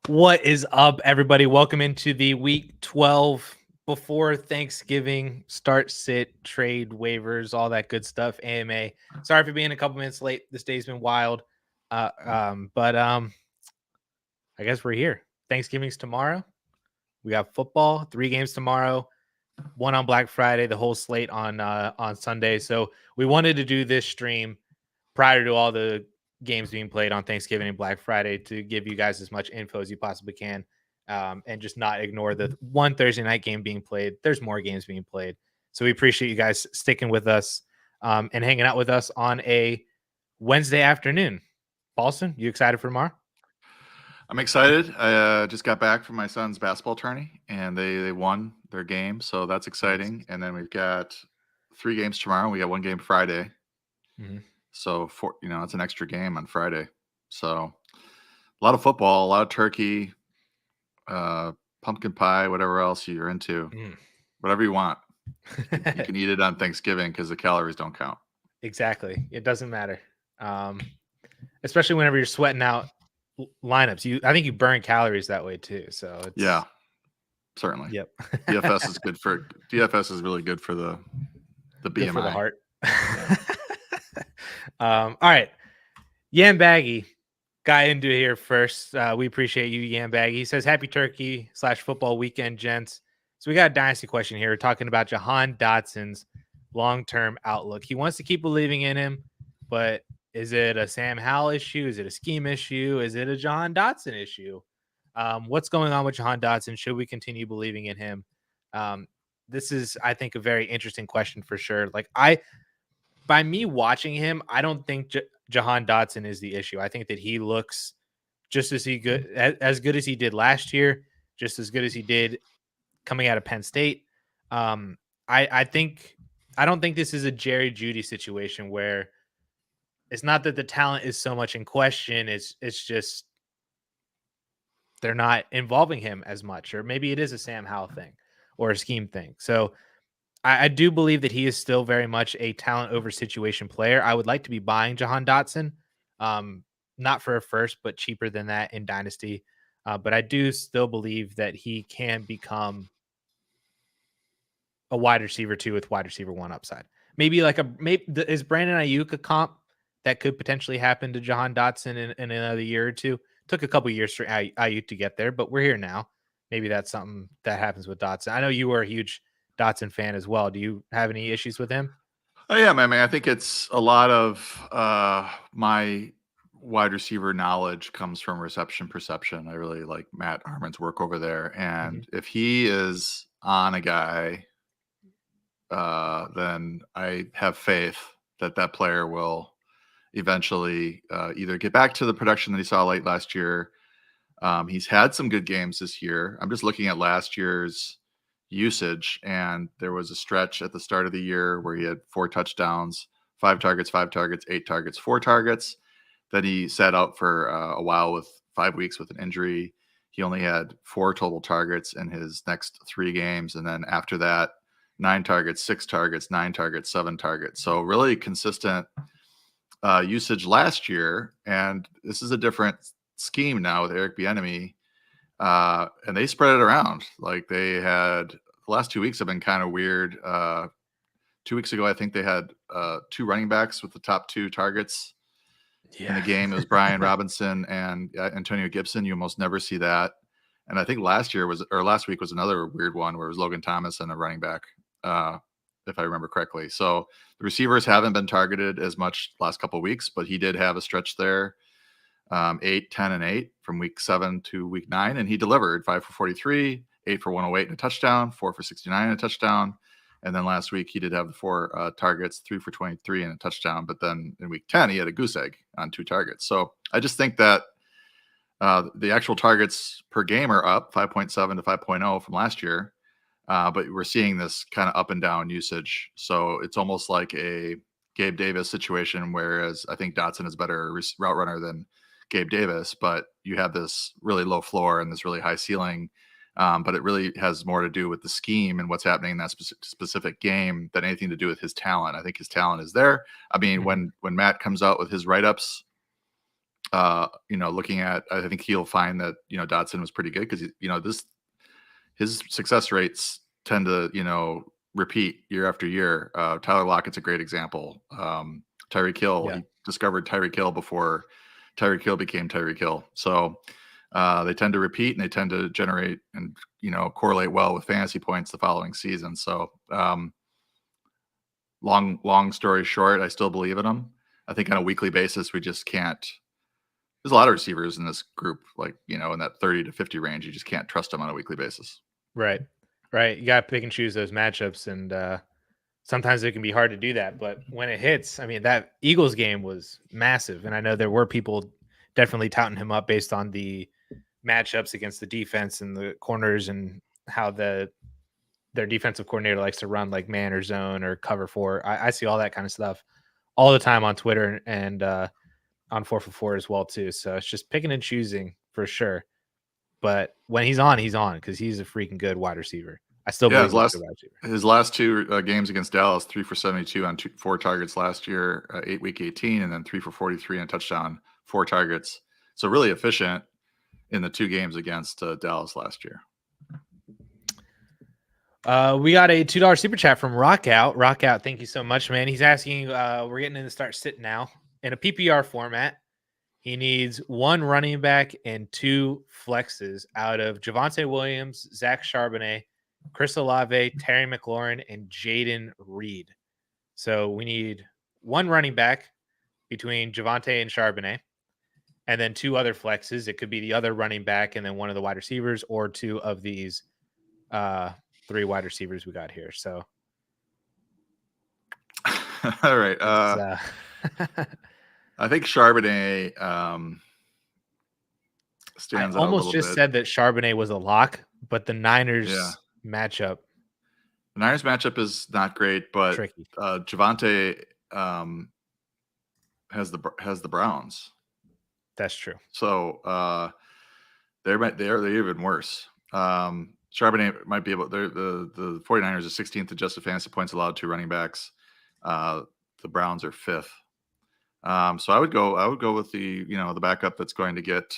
What is up, everybody? Welcome into the week 12 before Thanksgiving start, sit, trade, waivers, all that good stuff. AMA. Sorry for being a couple minutes late. This day's been wild. But I guess we're here. Thanksgiving's tomorrow. We got football, 3 games tomorrow, 1 on Black Friday, the whole slate on Sunday. So we wanted to do this stream prior to all the games being played on Thanksgiving and Black Friday to give you guys as much info as you possibly can, and just not ignore the one Thursday night game being played. There's more games being played. So we appreciate you guys sticking with us and hanging out with us on a Wednesday afternoon. Paulsen, you excited for tomorrow? I'm excited. I just got back from my son's basketball tourney, and they won their game, so that's exciting. And then we've got 3 games tomorrow. We got 1 game Friday. Mm-hmm. So, it's an extra game on Friday. So, a lot of football, a lot of turkey, pumpkin pie, whatever else you're into. Whatever you want. You can eat it on Thanksgiving because the calories don't count. Exactly. It doesn't matter. Especially whenever you're sweating out lineups. I think you burn calories that way too. So yeah, certainly. Yep. DFS is really good for the BMI. Good for the heart. All right. Yam Baggy got into it here first. We appreciate you, Yam Baggy. He says, happy turkey / football weekend, gents. So we got a dynasty question here. We're talking about Jahan Dotson's long-term outlook. He wants to keep believing in him, but is it a Sam Howell issue? Is it a scheme issue? Is it a Jahan Dotson issue? What's going on with Jahan Dotson? Should we continue believing in him? This is, I think, a very interesting question for sure. By me watching him, I don't think Jahan Dotson is the issue. I think that he looks just as good as he did last year, just as good as he did coming out of Penn State. I don't think this is a Jerry Jeudy situation where it's not that the talent is so much in question. It's just they're not involving him as much, or maybe it is a Sam Howell thing or a scheme thing. So I do believe that he is still very much a talent over situation player. I would like to be buying Jahan Dotson, not for a first, but cheaper than that in Dynasty. But I do still believe that he can become a wide receiver 2 with wide receiver 1 upside. Maybe is Brandon Ayuk a comp that could potentially happen to Jahan Dotson in another year or two? Took a couple years for Ayuk to get there, but we're here now. Maybe that's something that happens with Dotson. I know you were a huge Dotson fan as well. Do you have any issues with him? Oh, yeah, I mean, I think it's a lot of my wide receiver knowledge comes from reception perception. I really like Matt Harmon's work over there. And if he is on a guy, then I have faith that player will eventually either get back to the production that he saw late last year. He's had some good games this year. I'm just looking at last year's usage, and there was a stretch at the start of the year where he had 4 touchdowns, 5 targets, 8 targets, 4 targets. Then he sat out for a while with 5 weeks with an injury. He only had 4 total targets in his next 3 games. And then after that, 9 targets, 6 targets, 9 targets, 7 targets. So really consistent usage last year. And this is a different scheme now with Eric Bieniemy. And they spread it around. Like they had the last 2 weeks have been kind of weird. 2 weeks ago, I think they had 2 running backs with the top 2 targets in the game. It was Brian Robinson and Antonio Gibson. You almost never see that. And I think last week was another weird one where it was Logan Thomas and a running back, if I remember correctly. So the receivers haven't been targeted as much last couple of weeks, but he did have a stretch there. 8, 10, and 8 from week 7 to week 9. And he delivered 5 for 43, 8 for 108 and a touchdown, 4 for 69 and a touchdown. And then last week he did have the 4 targets, 3 for 23 and a touchdown. But then in week 10, he had a goose egg on 2 targets. So I just think that the actual targets per game are up 5.7 to 5.0 from last year. But we're seeing this kind of up and down usage. So it's almost like a Gabe Davis situation, whereas I think Dotson is better route runner than Gabe Davis, but you have this really low floor and this really high ceiling. But it really has more to do with the scheme and what's happening in that specific game than anything to do with his talent. I think his talent is there. I mean, when Matt comes out with his write-ups Looking at, I think he'll find that, Dotson was pretty good because, his success rates tend to, repeat year after year. Tyler Lockett's a great example. Tyreek Hill, he discovered Tyreek Hill before Tyreek Hill became Tyreek Hill. So they tend to repeat and they tend to generate and, correlate well with fantasy points the following season. So long story short, I still believe in them. I think on a weekly basis, we just can't. There's a lot of receivers in this group, like, in that 30 to 50 range. You just can't trust them on a weekly basis. Right. You got to pick and choose those matchups. And sometimes it can be hard to do that. But when it hits, I mean, that Eagles game was massive. And I know there were people definitely touting him up based on the matchups against the defense and the corners and how their defensive coordinator likes to run like man or zone or cover 4. I see all that kind of stuff all the time on Twitter and on 4for4 as well too. So it's just picking and choosing for sure. But when he's on because he's a freaking good wide receiver. I still believe his last 2 games against Dallas, 3 for 72 on 4 targets last year, week 18, and then 3 for 43 and a touchdown, 4 targets. So really efficient in the 2 games against Dallas last year. We got a $2 super chat from Rockout. Rockout, thank you so much, man. He's asking, we're getting in the start sit now in a PPR format. He needs 1 running back and 2 flexes out of Javonte Williams, Zach Charbonnet, Chris Olave, Terry McLaurin, and Jaden Reed. So we need 1 running back between Javonte and Charbonnet, and then 2 other flexes. It could be the other running back and then one of the wide receivers, or 2 of these 3 wide receivers we got here. So, all right. I think Charbonnet stands out a little bit. I almost just said that Charbonnet was a lock, but the Niners matchup. The Niners matchup is not great, but tricky. Javonte has the Browns. That's true. So they're even worse. Charbonnet might be able. The 49ers are 16th adjusted fantasy points allowed to running backs. The Browns are 5th. So I would go with the backup that's going to get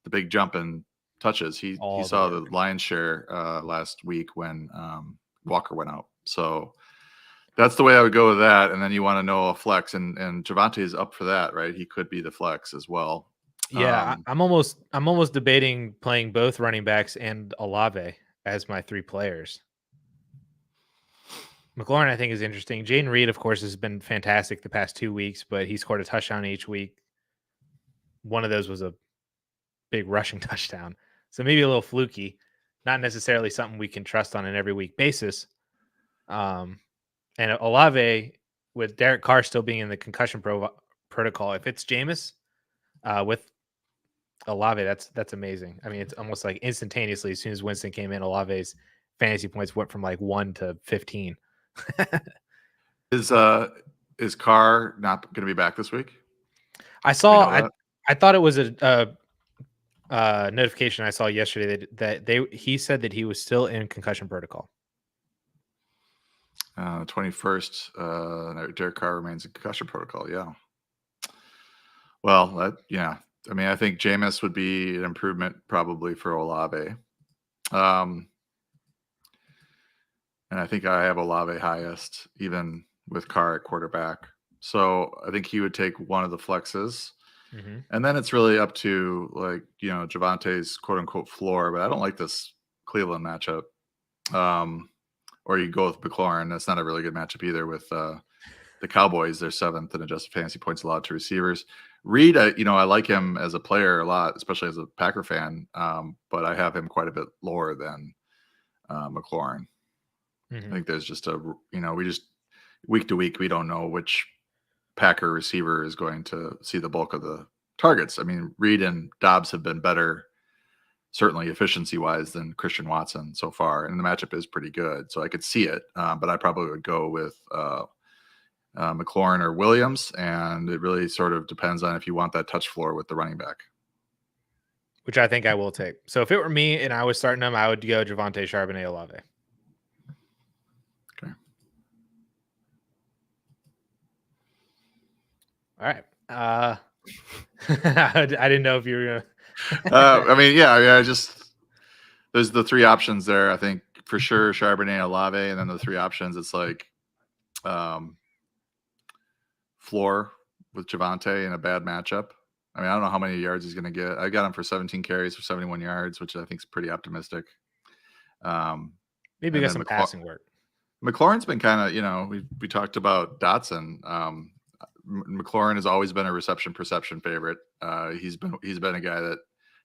the big jump in touches. He saw the lion's share last week when Walker went out. So that's the way I would go with that. And then you want to know a flex, and Javonte is up for that, right? He could be the flex as well. Yeah, I'm almost debating playing both running backs and Olave as my 3 players. McLaurin, I think, is interesting. Jaden Reed, of course, has been fantastic the past 2 weeks, but he scored a touchdown each week. One of those was a big rushing touchdown. So maybe a little fluky, not necessarily something we can trust on an every week basis. And Olave, with Derek Carr still being in the concussion protocol, if it's Jameis with Olave, that's amazing. I mean, it's almost like instantaneously, as soon as Winston came in, Olave's fantasy points went from like 1 to 15. Is Carr not going to be back this week? I saw. I thought it was a notification I saw yesterday that he said that he was still in concussion protocol. 21st, Derek Carr remains in concussion protocol. Yeah. Well, I mean, I think Jameis would be an improvement probably for Olave. And I think I have Olave highest, even with Carr at quarterback. So I think he would take one of the flexes. Mm-hmm. And then it's really up to, like, Javonte's quote unquote floor. But I don't like this Cleveland matchup. Or you go with McLaurin. That's not a really good matchup either with the Cowboys. They're 7th in adjusted fantasy points allowed to receivers. Reed, I like him as a player a lot, especially as a Packer fan. But I have him quite a bit lower than McLaurin. Mm-hmm. I think there's just we just week to week, we don't know which Packer receiver is going to see the bulk of the targets. I mean, Reed and Dobbs have been better, certainly efficiency wise, than Christian Watson so far. And the matchup is pretty good. So I could see it. But I probably would go with McLaurin or Williams. And it really sort of depends on if you want that touch floor with the running back. Which I think I will take. So if it were me and I was starting them, I would go Javonte, Charbonnet, Olave. Okay. All right. I didn't know if you were I mean, I just there's the three options there. I think for sure Charbonnet, Olave, and then the three options. It's like floor with Javonte in a bad matchup. I mean, I don't know how many yards he's going to get. I got him for 17 carries for 71 yards, which I think is pretty optimistic. maybe get some passing work. McLaurin's been kind of, we talked about Dotson. McLaurin has always been a reception perception favorite. He's been a guy that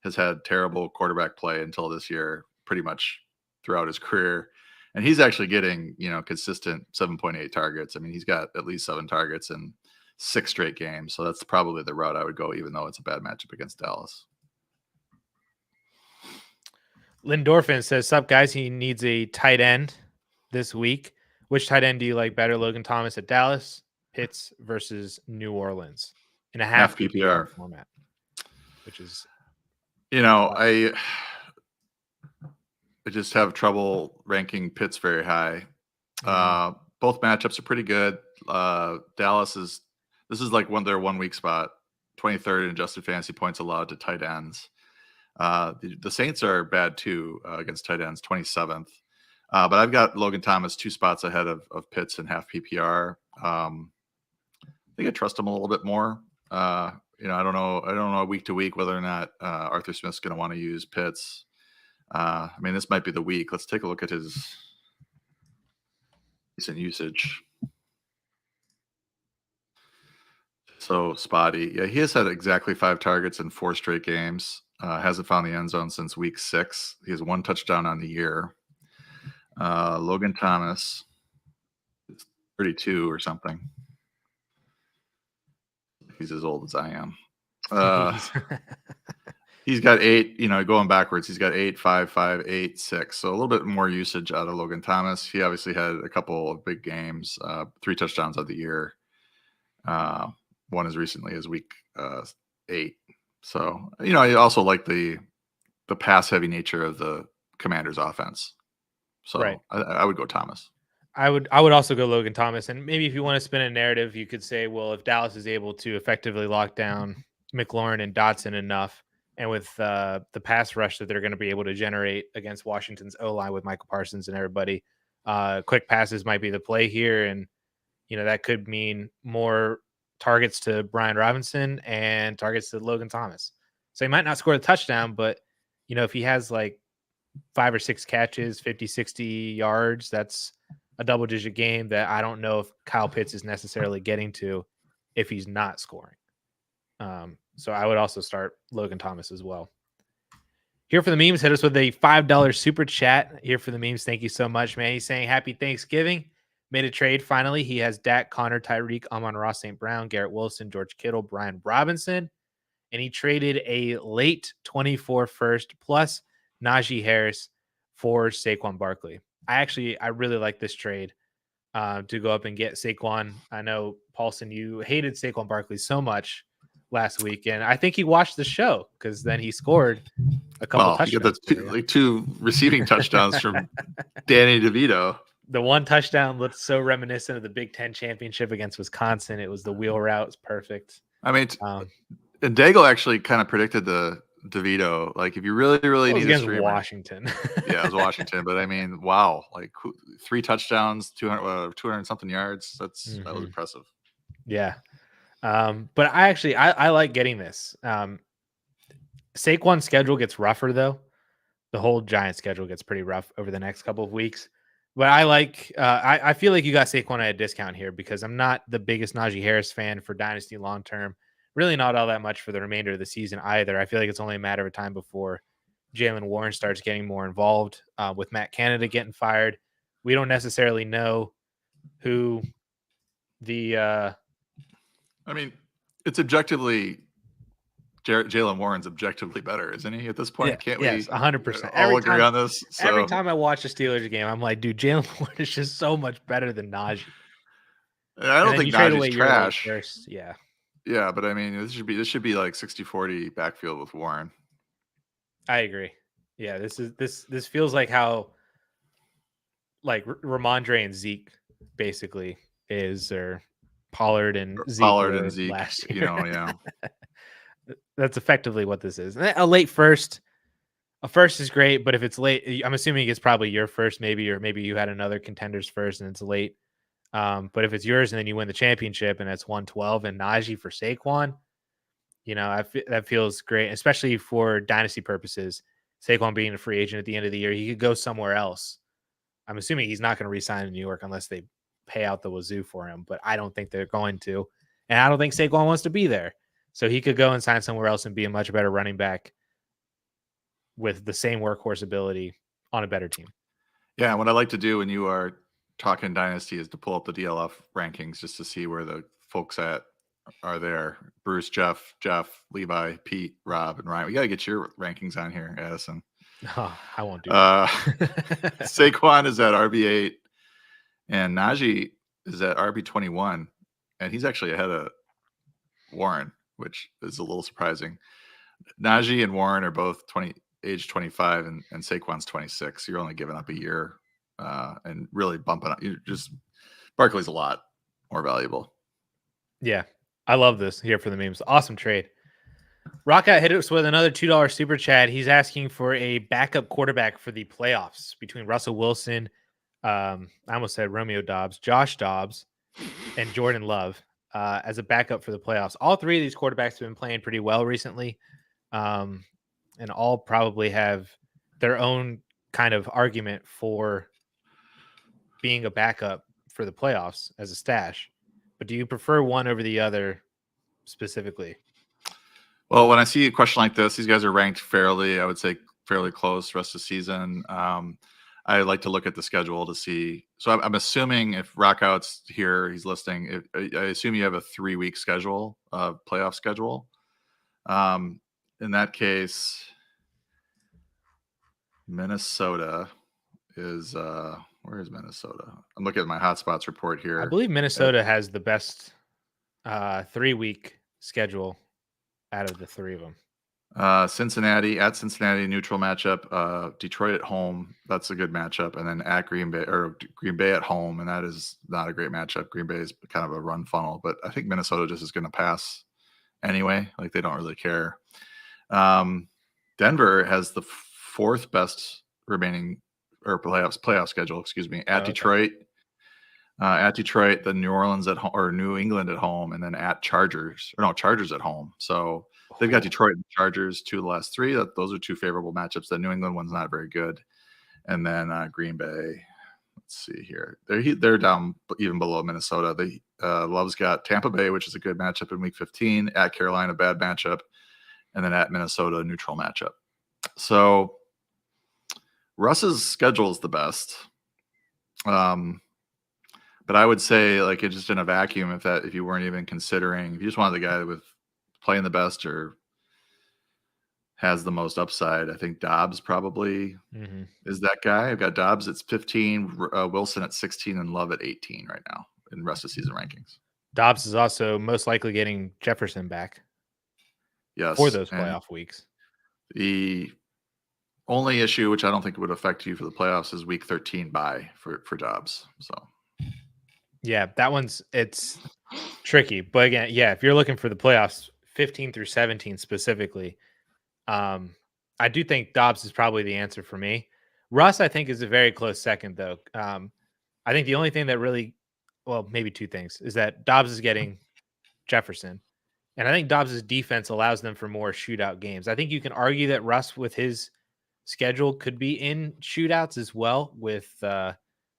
has had terrible quarterback play until this year, pretty much throughout his career. And he's actually getting, consistent 7.8 targets. I mean, he's got at least 7 targets in 6 straight games. So that's probably the route I would go, even though it's a bad matchup against Dallas. Lindorfin says, "Sup guys, he needs a tight end this week. Which tight end do you like better? Logan Thomas at Dallas, Pitts versus New Orleans in a half PPR format," which is, I just have trouble ranking Pitts very high. Both matchups are pretty good. Dallas this is like their 1 week spot, 23rd in adjusted fantasy points allowed to tight ends. The Saints are bad too against tight ends, 27th. But I've got Logan Thomas 2 spots ahead of Pitts in half PPR. I think I trust him a little bit more. I don't know week to week whether or not Arthur Smith's going to want to use Pitts. I mean, this might be the week. Let's take a look at his recent usage. So spotty. Yeah, he has had exactly 5 targets in 4 straight games. Hasn't found the end zone since week 6. He has 1 touchdown on the year. Logan Thomas is 32 or something. He's as old as I am. He's got 8, going backwards. He's got 8, 5, 5, 8, 6. So a little bit more usage out of Logan Thomas. He obviously had a couple of big games, 3 touchdowns of the year. One as recently as week 8. So, I also like the pass heavy nature of the Commanders offense. So right. I would go Thomas. I would also go Logan Thomas. And maybe if you want to spin a narrative, you could say, well, if Dallas is able to effectively lock down McLaurin and Dotson enough, and with the pass rush that they're going to be able to generate against Washington's O-line with Michael Parsons and everybody, quick passes might be the play here. And, that could mean more targets to Brian Robinson and targets to Logan Thomas. So he might not score a touchdown, but, if he has like 5 or 6 catches, 50, 60 yards, that's a double-digit game that I don't know if Kyle Pitts is necessarily getting to if he's not scoring. So I would also start Logan Thomas as well. Here for the memes, hit us with a $5 super chat. Here for the memes, thank you so much, man. He's saying happy Thanksgiving. Made a trade finally. He has Dak, Connor, Tyreek, Amon-Ra St. Brown, Garrett Wilson, George Kittle, Brian Robinson. And he traded a late 24 first plus Najee Harris for Saquon Barkley. I really like this trade to go up and get Saquon. I know, Paulsen, you hated Saquon Barkley so much last week, and I think he watched the show because then he scored a couple touchdowns. You got the 2 receiving touchdowns from Danny DeVito. The 1 touchdown looked so reminiscent of the Big Ten championship against Wisconsin. It was the wheel route. It was perfect. I mean, and Daigle actually kind of predicted the DeVito. Like, if you really, really need a streamer, Washington. Yeah, it was Washington. But I mean, wow, like 3 touchdowns, 200 something yards. That was impressive. Yeah. But I like getting this. Saquon's schedule gets rougher though. The whole Giants schedule gets pretty rough over the next couple of weeks. But I like, I feel like you got Saquon at a discount here because I'm not the biggest Najee Harris fan for Dynasty long term. Really not all that much for the remainder of the season either. I feel like it's only a matter of time before Jaylen Warren starts getting more involved with Matt Canada getting fired. We don't necessarily know who the I mean, it's objectively Jaylen Warren's objectively better, isn't he? At this point, can't we? Yes, 100%. All agree on this. So. Every time I watch a Steelers game, I'm like, dude, Jaylen Warren is just so much better than Najee. I don't think Najee's trash. Yeah. Yeah, but I mean, this should be like 60-40 backfield with Warren. I agree. Yeah, this feels like how like Ramondre and Zeke basically is, or Pollard and Zeke last year. Yeah. That's effectively what this is. A late first. A first is great, but if it's late, I'm assuming it's probably your first, maybe, or maybe you had another contender's first and it's late. But if it's yours and then you win the championship and it's 112 and Najee for Saquon, that feels great, especially for dynasty purposes. Saquon being a free agent at the end of the year, he could go somewhere else. I'm assuming he's not going to re-sign in New York unless they pay out the wazoo for him, but I don't think they're going to. And I don't think Saquon wants to be there. So he could go and sign somewhere else and be a much better running back with the same workhorse ability on a better team. Yeah, what I like to do when you are talking dynasty is to pull up the DLF rankings just to see where the folks are there. Bruce, Jeff, Levi, Pete, Rob, and Ryan. We got to get your rankings on here, Addison. Oh, I won't do that. Saquon is at RB8 and Najee is at RB21, and he's actually ahead of Warren, which is a little surprising. Najee and Warren are both age 25 and Saquon's 26. You're only giving up a year and really bumping up. Barkley's a lot more valuable. Yeah, I love this here for the memes. Awesome trade. Rockout hit us with another $2 super chat. He's asking for a backup quarterback for the playoffs between Russell Wilson, I almost said Romeo Dobbs, Josh Dobbs, and Jordan Love as a backup for the playoffs. All three of these quarterbacks have been playing pretty well recently. And all probably have their own kind of argument for being a backup for the playoffs as a stash. But do you prefer one over the other specifically? Well, when I see a question like this, these guys are ranked fairly, I would say fairly close rest of the season. I like to look at the schedule to see. So I'm assuming if Rockout's here, he's listing, I assume you have a 3-week schedule, playoff schedule. In that case, Minnesota is where is Minnesota? I'm looking at my hotspots report here. I believe Minnesota has the best 3-week schedule out of the three of them. Cincinnati, neutral matchup. Detroit at home, that's a good matchup. And then at Green Bay at home, and that is not a great matchup. Green Bay is kind of a run funnel, but I think Minnesota just is going to pass anyway. Like, they don't really care. Denver has the 4th best remaining playoff schedule, excuse me, at Detroit, the New Orleans at home, or New England at home, and then at Chargers at home. So they've got Detroit and Chargers, 2 of the last 3. Those are 2 favorable matchups. The New England one's not very good. And then Green Bay, let's see here. They're down even below Minnesota. Love's got Tampa Bay, which is a good matchup in week 15, at Carolina, bad matchup, and then at Minnesota, neutral matchup. So Russ's schedule is the best. But I would say, like, it's just in a vacuum, if you weren't even considering, if you just wanted the guy with playing the best or has the most upside, I think Dobbs probably is that guy. I've got Dobbs at 15, Wilson at 16, and Love at 18 right now in rest of season rankings. Dobbs is also most likely getting Jefferson back. Yes, for those playoff weeks. The only issue, which I don't think would affect you for the playoffs, is week 13 bye for Dobbs. So yeah, it's tricky. But again, yeah, if you're looking for the playoffs, 15 through 17 specifically, I do think Dobbs is probably the answer for me. Russ, I think, is a very close second, though. I think the only thing that really, well, maybe 2 things, is that Dobbs is getting Jefferson. And I think Dobbs' defense allows them for more shootout games. I think you can argue that Russ, with his schedule, could be in shootouts as well with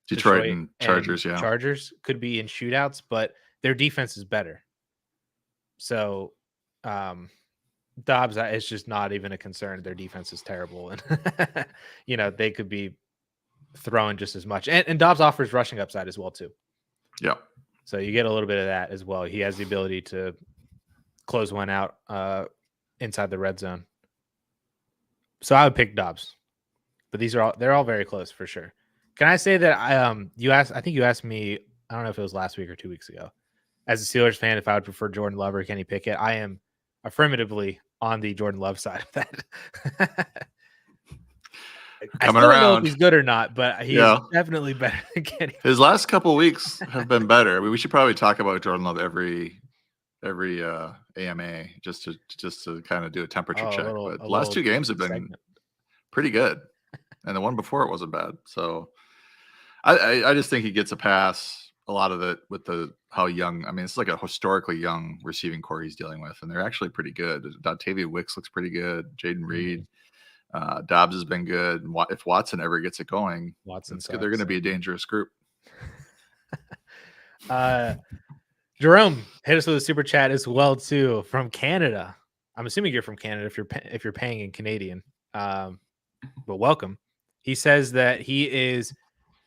Detroit and Chargers. Yeah, Chargers could be in shootouts, but their defense is better. So Dobbs, it's just not even a concern. Their defense is terrible. And, they could be throwing just as much. And Dobbs offers rushing upside as well, too. Yeah. So you get a little bit of that as well. He has the ability to close one out inside the red zone. So I would pick Dobbs, but they're all very close for sure. Can I say that I think you asked me, I don't know if it was last week or 2 weeks ago, as a Steelers fan, if I would prefer Jordan Love or Kenny Pickett. I am affirmatively on the Jordan Love side of that. I still don't know if he's good or not, but he's definitely better than Kenny. His last couple of weeks have been better. I mean, we should probably talk about Jordan Love every AMA just to kind of do a temperature check. But the a last little 2 games have been segment. pretty good, and the one before it wasn't bad. So I just think he gets a pass. A lot of it with how young. I mean, it's like a historically young receiving core he's dealing with, and they're actually pretty good. Dontavia Wicks looks pretty good. Jaden Reed, Dobbs has been good. And if Watson ever gets it going, Watson's they're going to be a dangerous group. Jerome hit us with a super chat as well too from Canada. I'm assuming you're from Canada if you're paying in Canadian. But welcome. He says that he is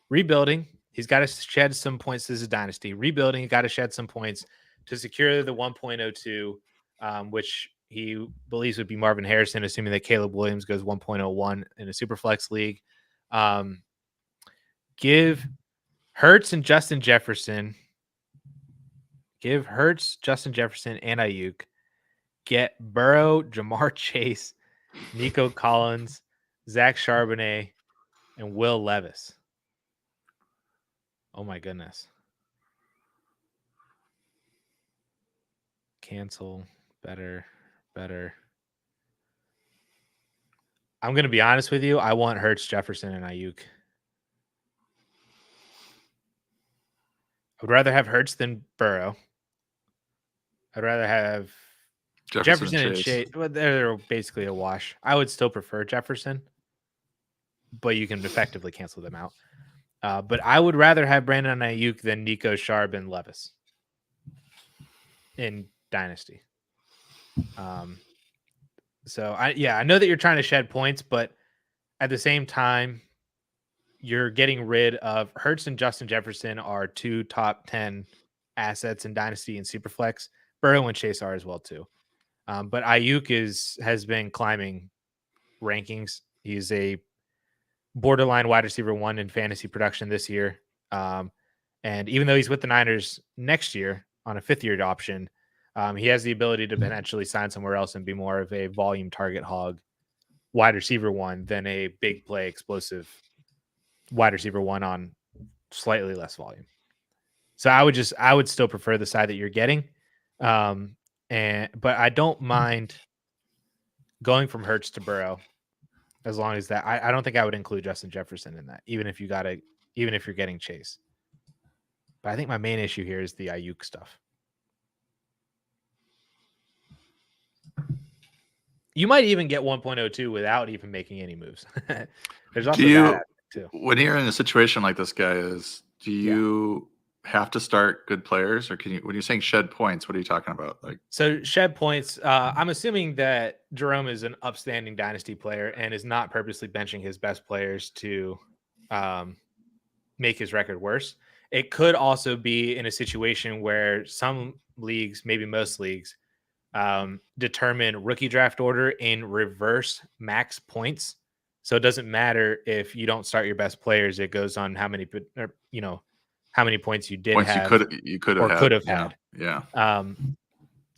rebuilding. He's got to shed some points. This is Dynasty. Rebuilding, he got to shed some points to secure the 1.02, which he believes would be Marvin Harrison, assuming that Caleb Williams goes 1.01 in a Superflex league. Give Hurts and Justin Jefferson. Give Hurts, Justin Jefferson, and Ayuk. Get Burrow, Jamar Chase, Nico Collins, Zach Charbonnet, and Will Levis. Oh my goodness. Cancel. Better. I'm going to be honest with you. I want Hurts, Jefferson, and Ayuk. I would rather have Hurts than Burrow. I'd rather have Jefferson and Chase. Well, they're basically a wash. I would still prefer Jefferson, but you can effectively cancel them out. But I would rather have Brandon Ayuk than Nico, Sharp, and Levis in Dynasty. So I know that you're trying to shed points, but at the same time, you're getting rid of Hurts and Justin Jefferson are 2 top 10 assets in Dynasty and Superflex. Burrow and Chase are as well too. But Ayuk has been climbing rankings. He's a borderline wide receiver 1 in fantasy production this year. And even though he's with the Niners next year on a 5th-year option, he has the ability to potentially sign somewhere else and be more of a volume target hog wide receiver 1 than a big play explosive wide receiver 1 on slightly less volume. So I would still prefer the side that you're getting. But I don't mind going from Hurts to Burrow as long as that I don't think I would include Justin Jefferson in that, even if you're getting Chase. But I think my main issue here is the Ayuk stuff. You might even get 1.02 without even making any moves. There's also that too. When you're in a situation like this guy is, do you have to start good players, or when you're saying shed points, what are you talking about? So shed points. I'm assuming that Jerome is an upstanding Dynasty player and is not purposely benching his best players to make his record worse. It could also be in a situation where some leagues, maybe most leagues, determine rookie draft order in reverse max points. So it doesn't matter if you don't start your best players. It goes on how many points you did have, you could have had. Yeah.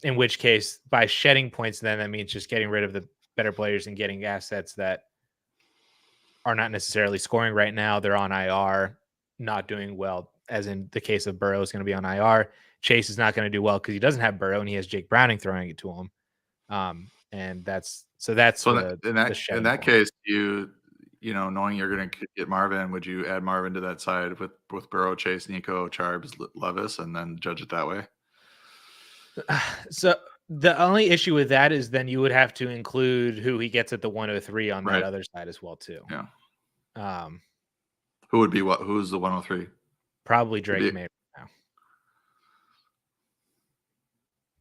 In which case, by shedding points, then that means just getting rid of the better players and getting assets that are not necessarily scoring right now. They're on IR, not doing well. As in the case of Burrow is going to be on IR. Chase is not going to do well because he doesn't have Burrow and he has Jake Browning throwing it to him. And that's in that case, you knowing you're going to get Marvin, would you add Marvin to that side with Burrow, Chase, Nico, Charbs, Levis, and then judge it that way? So the only issue with that is then you would have to include who he gets at the 103 on that other side as well too. Yeah. Who would be what? Who's the 103? Probably Drake May now.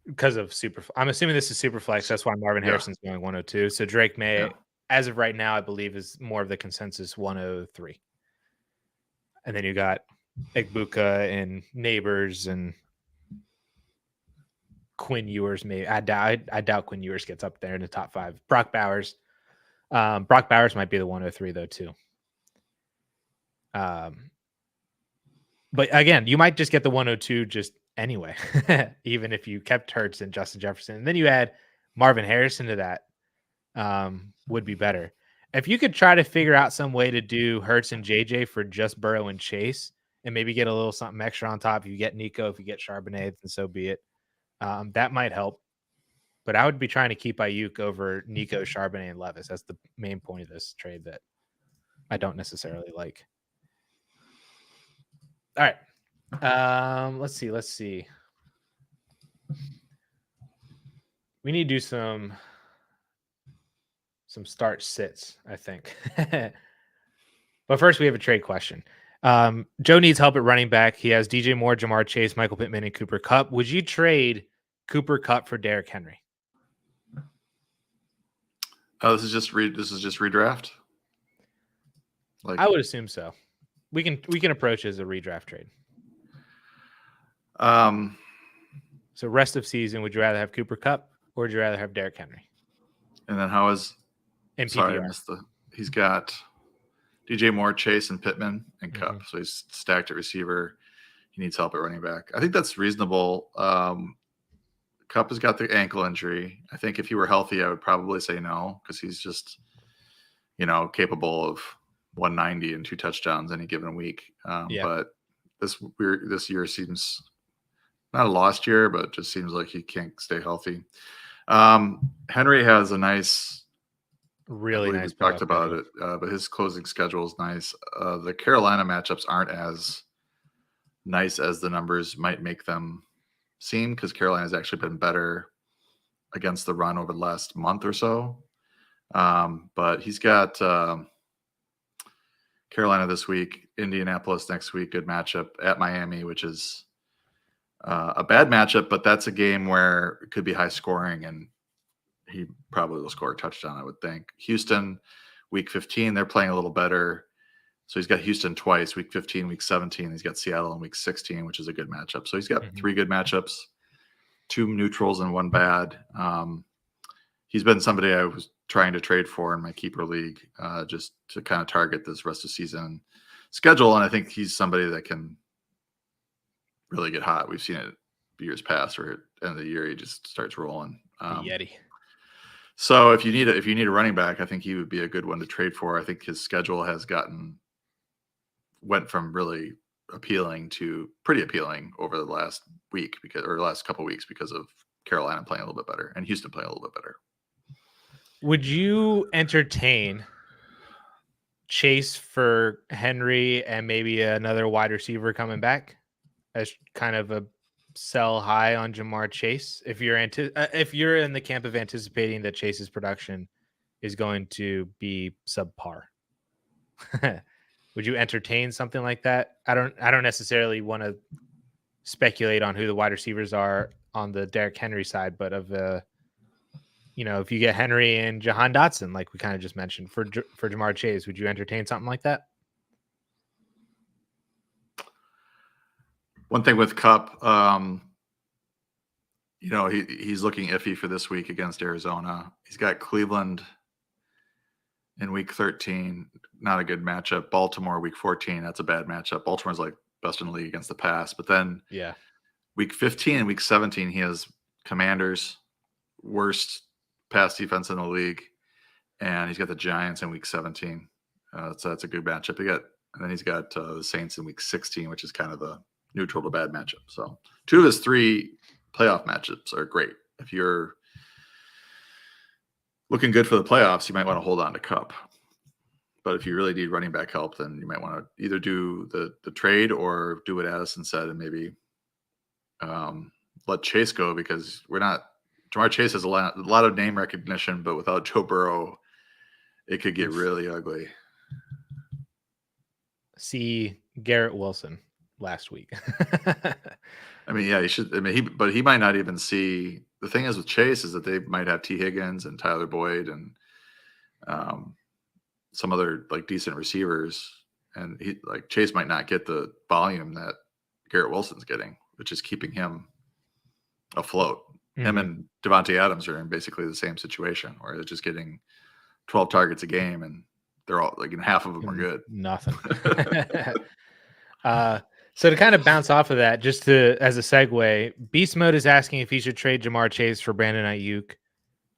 Because of I'm assuming this is Superflex. That's why Marvin Harrison's going 102. So Drake May, as of right now, I believe is more of the consensus 103. And then you got Egbuka and Neighbors and Quinn Ewers. Maybe I doubt Quinn Ewers gets up there in the top 5. Brock Bowers might be the 103 though too. But again, you might just get the 102 just anyway, even if you kept Hurts and Justin Jefferson. And then you add Marvin Harrison to that, would be better. If you could try to figure out some way to do Hurts and JJ for just Burrow and Chase and maybe get a little something extra on top. If you get Nico, if you get Charbonnet, then so be it. That might help. But I would be trying to keep Ayuk over Nico, Charbonnet, and Levis. That's the main point of this trade that I don't necessarily like. All right. Let's see. We need to do some start sits, I think. But first, we have a trade question. Joe needs help at running back. He has DJ Moore, Jamar Chase, Michael Pittman, and Cooper Kupp. Would you trade Cooper Kupp for Derrick Henry? Oh, this is just redraft. Like, I would assume so. We can approach it as a redraft trade. So rest of season, would you rather have Cooper Kupp or would you rather have Derrick Henry? And then how is? In sorry, PPR. I missed he's got DJ Moore, Chase, and Pittman, and Kupp. So he's stacked at receiver. He needs help at running back. I think that's reasonable. Kupp has got the ankle injury. I think if he were healthy, I would probably say no, because he's just, capable of 190 and 2 touchdowns any given week. But this year seems not a lost year, but just seems like he can't stay healthy. Henry has a nice, really nice. We talked about it, but his closing schedule is nice. The Carolina matchups aren't as nice as the numbers might make them seem, because Carolina has actually been better against the run over the last month or so. But he's got Carolina this week, Indianapolis next week, good matchup at Miami, which is a bad matchup, but that's a game where it could be high scoring, and he probably will score a touchdown, I would think. Houston, week 15, they're playing a little better. So he's got Houston twice, week 15, week 17. He's got Seattle in week 16, which is a good matchup. So he's got 3 good matchups, 2 neutrals and 1 bad. He's been somebody I was trying to trade for in my keeper league, just to kind of target this rest of season schedule. And I think he's somebody that can really get hot. We've seen it years past, where at the end of the year he just starts rolling. Yeti. So if you need a running back, I think he would be a good one to trade for. I think his schedule has went from really appealing to pretty appealing over the last week, last couple of weeks, because of Carolina playing a little bit better and Houston playing a little bit better. Would you entertain Chase for Henry and maybe another wide receiver coming back as kind of a sell high on Jamar Chase if you're in the camp of anticipating that Chase's production is going to be subpar? Would you entertain something like that? I don't necessarily want to speculate on who the wide receivers are on the Derrick Henry side, but if you get Henry and Jahan Dotson, like we kind of just mentioned, for Jamar Chase, would you entertain something like that? One thing with Kupp, he's looking iffy for this week against Arizona. He's got Cleveland in week 13, not a good matchup. Baltimore week 14, that's a bad matchup. Baltimore's like best in the league against the pass. But then week 15 and week 17, he has Commanders, worst pass defense in the league, and he's got the Giants in week 17. So that's a good matchup. And then he's got the Saints in week 16, which is kind of a neutral to bad matchup. So 2 of his 3 playoff matchups are great. If you're looking good for the playoffs, you might want to hold on to Kupp. But if you really need running back help, then you might want to either do the trade or do what Addison said and maybe let Chase go, because Jamar Chase has a lot of name recognition, but without Joe Burrow, it could get really ugly. See Garrett Wilson last week. I mean, yeah, he should. I mean, he might not even see. The thing is with Chase is that they might have T. Higgins and Tyler Boyd and some other like decent receivers, and Chase might not get the volume that Garrett Wilson's getting, which is keeping him afloat. Him and Devontae Adams are in basically the same situation, where they're just getting 12 targets a game, and they're all like, and half of them are good. Nothing. So to kind of bounce off of that, just as a segue, Beast Mode is asking if he should trade Jamar Chase for Brandon Ayuk.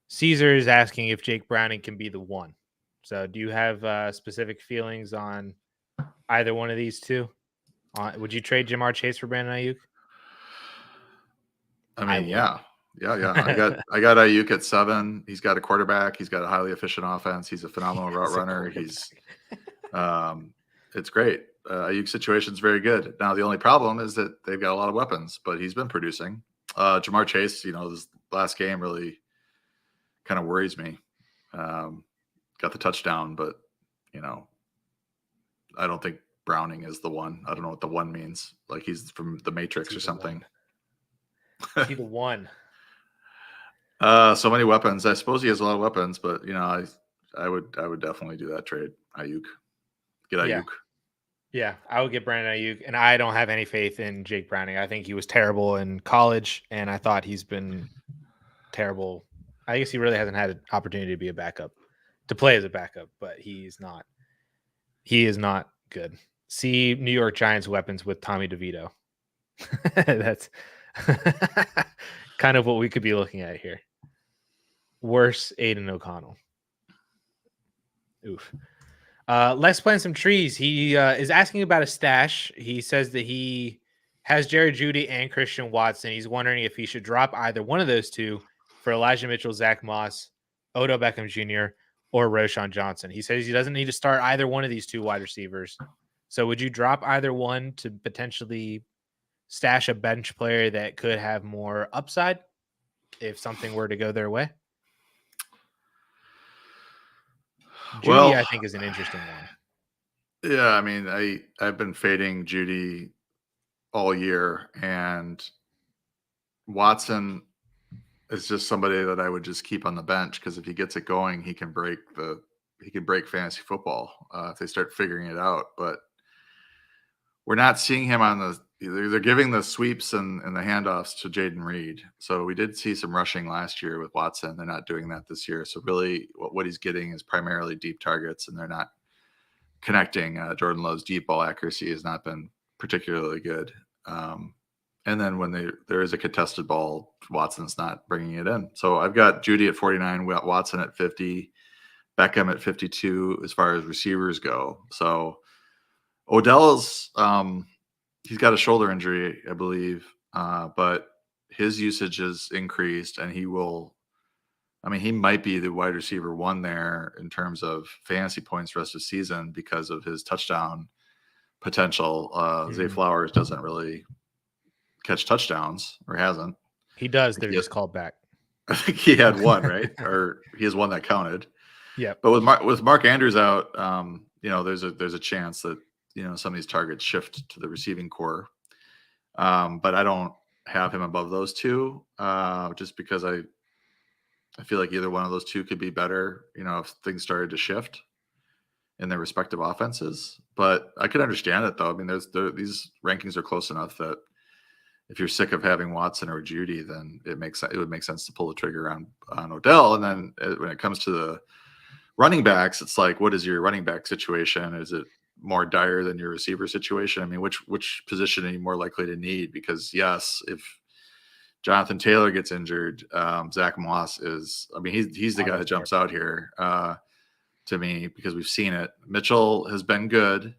Caesar is asking if Jake Browning can be the one. So do you have specific feelings on either one of these two? Would you trade Jamar Chase for Brandon Ayuk? I mean, yeah. Yeah. I got Ayuk at 7. He's got a quarterback. He's got a highly efficient offense. He's a phenomenal route runner. It's great. Ayuk's situation is very good. Now the only problem is that they've got a lot of weapons, but he's been producing. Jamar Chase, this last game really kind of worries me. Got the touchdown, but I don't think Browning is the one. I don't know what the one means. Like he's from the Matrix or something. Is he the one? So many weapons. I suppose he has a lot of weapons, but I would definitely do that trade. Ayuk. Get Ayuk. Yeah, I would get Brandon Ayuk, and I don't have any faith in Jake Browning. I think he was terrible in college, and I thought he's been terrible. I guess he really hasn't had an opportunity to be a backup, to play as a backup, but he is not good. See New York Giants weapons with Tommy DeVito. That's kind of what we could be looking at here. Worse, Aiden O'Connell. Oof. Let's plant some trees. He is asking about a stash. He says that he has Jerry Jeudy and Christian Watson. He's wondering if he should drop either one of those two for Elijah Mitchell, Zach Moss, Odell Beckham Jr., or Roschon Johnson. He says he doesn't need to start either one of these two wide receivers. So would you drop either one to potentially stash a bench player that could have more upside if something were to go their way? Jeudy, I think, is an interesting one. Yeah, I mean, I've been fading Jeudy all year, and Watson is just somebody that I would just keep on the bench because if he gets it going, he can break fantasy football if they start figuring it out. But we're not seeing him on the. They're giving the sweeps and the handoffs to Jaden Reed. So we did see some rushing last year with Watson. They're not doing that this year. So really what he's getting is primarily deep targets, and they're not connecting. Jordan Love's deep ball accuracy has not been particularly good. And then when there is a contested ball, Watson's not bringing it in. So I've got Jeudy at 49, Watson at 50, Beckham at 52 as far as receivers go. So Odell's he's got a shoulder injury, I believe, but his usage is increased, and he might be the wide receiver one there in terms of fantasy points the rest of the season because of his touchdown potential. Zay Flowers doesn't really catch touchdowns, or hasn't. He does. They're just called back. I think he had one, right? Or he has one that counted. Yeah. But with Mark Andrews out, there's a chance that some of these targets shift to the receiving core. But I don't have him above those two, just because I feel like either one of those two could be better, if things started to shift in their respective offenses. But I could understand it, though. I mean, these rankings are close enough that if you're sick of having Watson or Jeudy, then it would make sense to pull the trigger on Odell. And then when it comes to the running backs, it's like, what is your running back situation? Is it more dire than your receiver situation? I mean, which position are you more likely to need? Because yes, if Jonathan Taylor gets injured, Zach Moss is. I mean, he's the guy that jumps out here to me because we've seen it. Mitchell has been good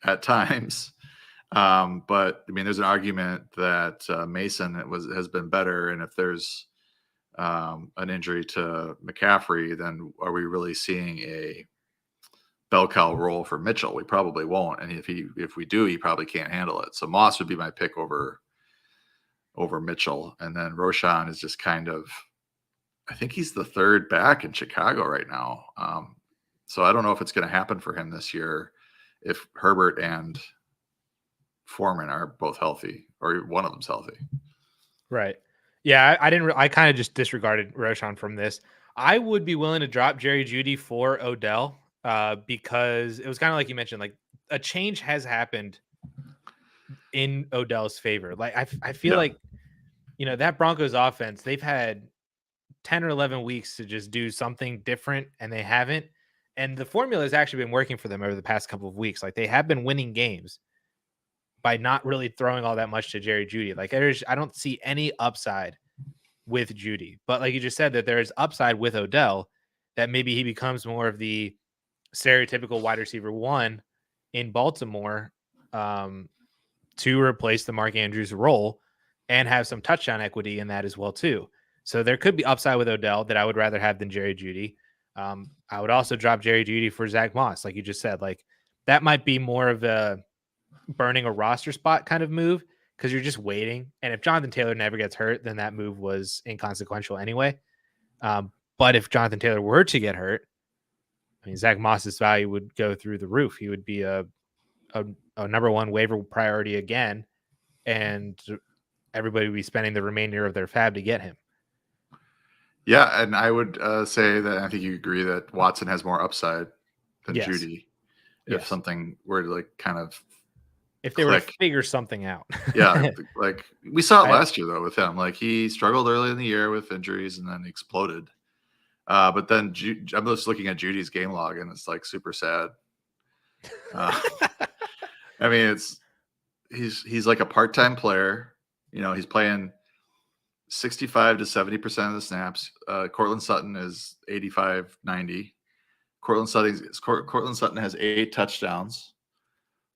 at times, but I mean, there's an argument that Mason has been better, and if there's an injury to McCaffrey, then are we really seeing a bell cow role for Mitchell? We probably won't, and if we do, he probably can't handle it. So Moss would be my pick over Mitchell, and then Roschon is just kind of, I think he's the third back in Chicago right now. So I don't know if it's going to happen for him this year if Herbert and Foreman are both healthy, or one of them's healthy. Right. Yeah, I kind of just disregarded Roschon from this. I would be willing to drop Jerry Jeudy for Odell because it was kind of like you mentioned, like a change has happened in Odell's favor. Like I feel like, that Broncos offense, they've had 10 or 11 weeks to just do something different, and they haven't. And the formula has actually been working for them over the past couple of weeks. Like they have been winning games by not really throwing all that much to Jerry Jeudy. Like I don't see any upside with Jeudy, but like you just said, that there is upside with Odell, that maybe he becomes more of the stereotypical wide receiver one in Baltimore to replace the Mark Andrews role. and have some touchdown equity in that as well too. So there could be upside with Odell that I would rather have than Jerry Jeudy. I would also drop Jerry Jeudy for Zach Moss, like you just said. Like that might be more of a burning a roster spot kind of move because you're just waiting. And if Jonathan Taylor never gets hurt, then that move was inconsequential anyway. But if Jonathan Taylor were to get hurt, I mean, Zach Moss's value would go through the roof. He would be a number one waiver priority again, and everybody would be spending the remainder of their fab to get him. Yeah, and I would say that I think you agree that Watson has more upside than Jeudy. If something were to like kind of if they were to figure something out. Yeah, like we saw it last year though with him. Like he struggled early in the year with injuries and then exploded. But then I'm just looking at Judy's game log and it's like super sad. I mean, he's like a part-time player. You know, he's playing 65 to 70% of the snaps. Cortland Sutton is 85, 90. Cortland Sutton has 8 touchdowns.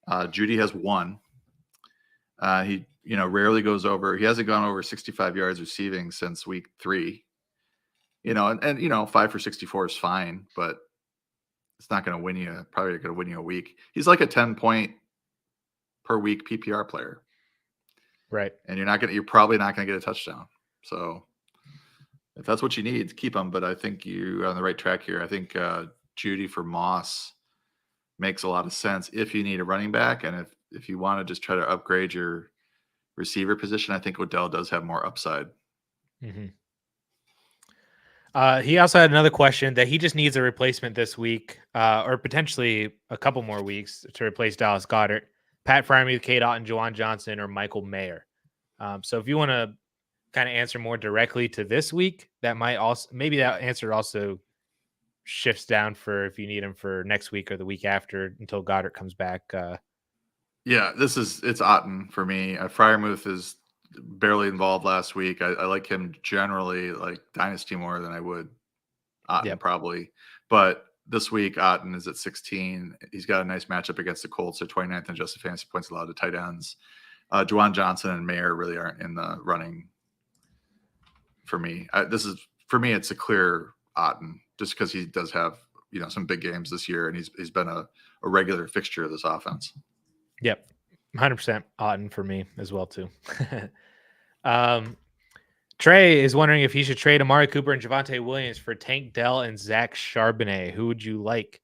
Jeudy has 1. He, rarely goes over. He hasn't gone over 65 yards receiving since week 3. And 5 for 64 is fine, but it's not going to win you. Probably going to win you a week. He's like a 10-point per week PPR player, right? And you're probably not going to get a touchdown. So if that's what you need, keep him. But I think you're on the right track here. I think Jeudy for Moss makes a lot of sense if you need a running back, and if you want to just try to upgrade your receiver position, I think Odell does have more upside. Mm-hmm. He also had another question that he just needs a replacement this week, or potentially a couple more weeks to replace Dallas Goedert. Pat Freiermuth, Cade Otton, Juwan Johnson, or Michael Mayer. So if you want to kind of answer more directly to this week, that might also, maybe that answer also shifts down for if you need him for next week or the week after until Goddard comes back. Yeah, it's Otton for me. Freiermuth is barely involved last week. I like him generally, like dynasty more than I would Otton probably. But this week, Otton is at 16. He's got a nice matchup against the Colts. They're 29th in adjusted fantasy points allowed to tight ends. Juwan Johnson and Mayer really aren't in the running for me. For me, it's a clear Otton just because he does have some big games this year, and he's been a regular fixture of this offense. Yep, 100% Otton for me as well too. Trey is wondering if he should trade Amari Cooper and Javonte Williams for Tank Dell and Zach Charbonnet. Who would you like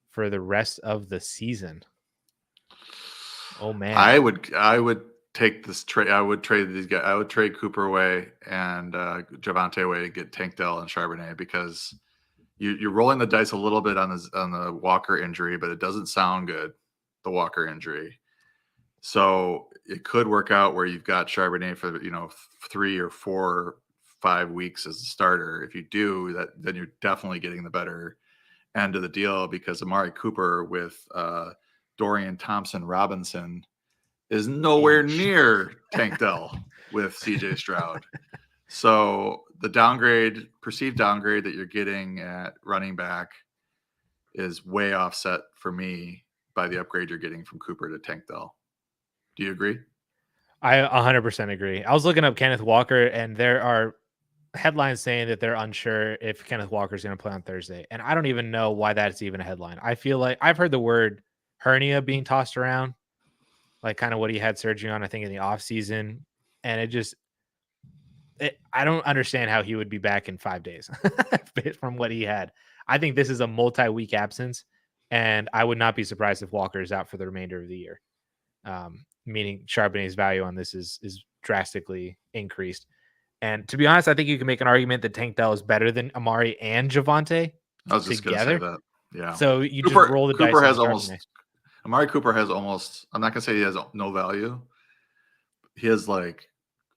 for the rest of the season? Oh man, I would take this trade. I would trade these guys. I would trade Cooper away and Javonte away and get Tank Dell and Charbonnet because you're rolling the dice a little bit on the Walker injury, but it doesn't sound good. The Walker injury. So it could work out where you've got Charbonnet for 3 or 4, 5 weeks as a starter. If you do that, then you're definitely getting the better end of the deal because Amari Cooper with Dorian Thompson-Robinson is nowhere near Tank Dell with CJ Stroud. So the perceived downgrade that you're getting at running back is way offset for me by the upgrade you're getting from Cooper to Tank Dell. Do you agree? I 100% agree. I was looking up Kenneth Walker, and there are headlines saying that they're unsure if Kenneth Walker is going to play on Thursday. And I don't even know why that's even a headline. I feel like I've heard the word hernia being tossed around, like kind of what he had surgery on, I think, in the offseason. And I don't understand how he would be back in 5 days from what he had. I think this is a multi-week absence, and I would not be surprised if Walker is out for the remainder of the year. Meaning Charbonnet's value on this is drastically increased. And to be honest, I think you can make an argument that Tank Dell is better than Amari and Javonte I was just together. Gonna say that. Yeah. So you just roll the dice. Amari Cooper has almost, I'm not gonna say he has no value. He has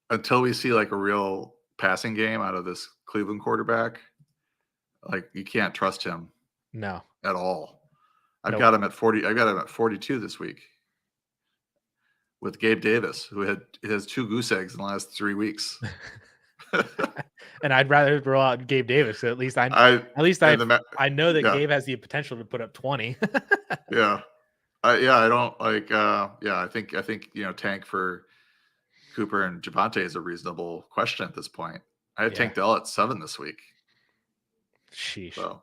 until we see a real passing game out of this Cleveland quarterback, you can't trust him. No. At all. I've got him at 40. I got him at 42 this week. With Gabe Davis, who has 2 goose eggs in the last 3 weeks. And I'd rather throw out Gabe Davis. So at least I know that Gabe has the potential to put up 20. Yeah. I don't I think Tank for Cooper and Javonte is a reasonable question at this point. I had Yeah. Tank Dell at 7 this week. Sheesh. So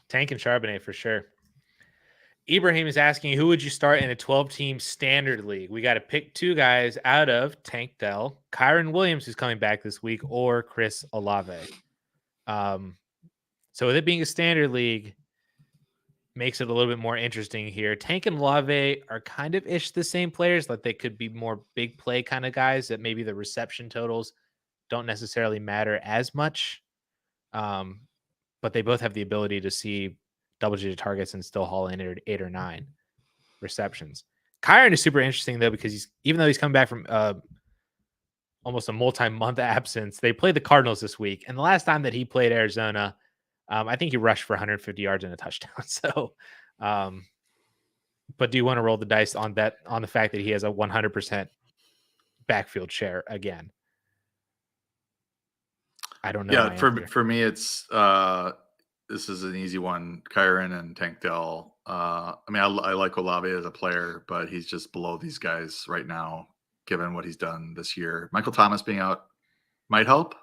Tank and Charbonnet for sure. Ibrahim is asking, who would you start in a 12-team standard league? We got to pick 2 guys out of Tank Dell, Kyron Williams, who's coming back this week, or Chris Olave. So with it being a standard league, makes it a little bit more interesting here. Tank and Olave are kind of the same players, like they could be more big play kind of guys that maybe the reception totals don't necessarily matter as much. But they both have the ability to see double-digit targets and still haul in 8 or 9 receptions. Kyron is super interesting though, because even though he's coming back from almost a multi-month absence, they played the Cardinals this week, and the last time that he played Arizona, I think he rushed for 150 yards and a touchdown. So, but do you want to roll the dice on the fact that he has a 100% backfield share again? I don't know. Yeah, for me, it's this is an easy one. Kyron and Tank Dell. I mean, I like Olave as a player, but he's just below these guys right now, given what he's done this year. Michael Thomas being out might help,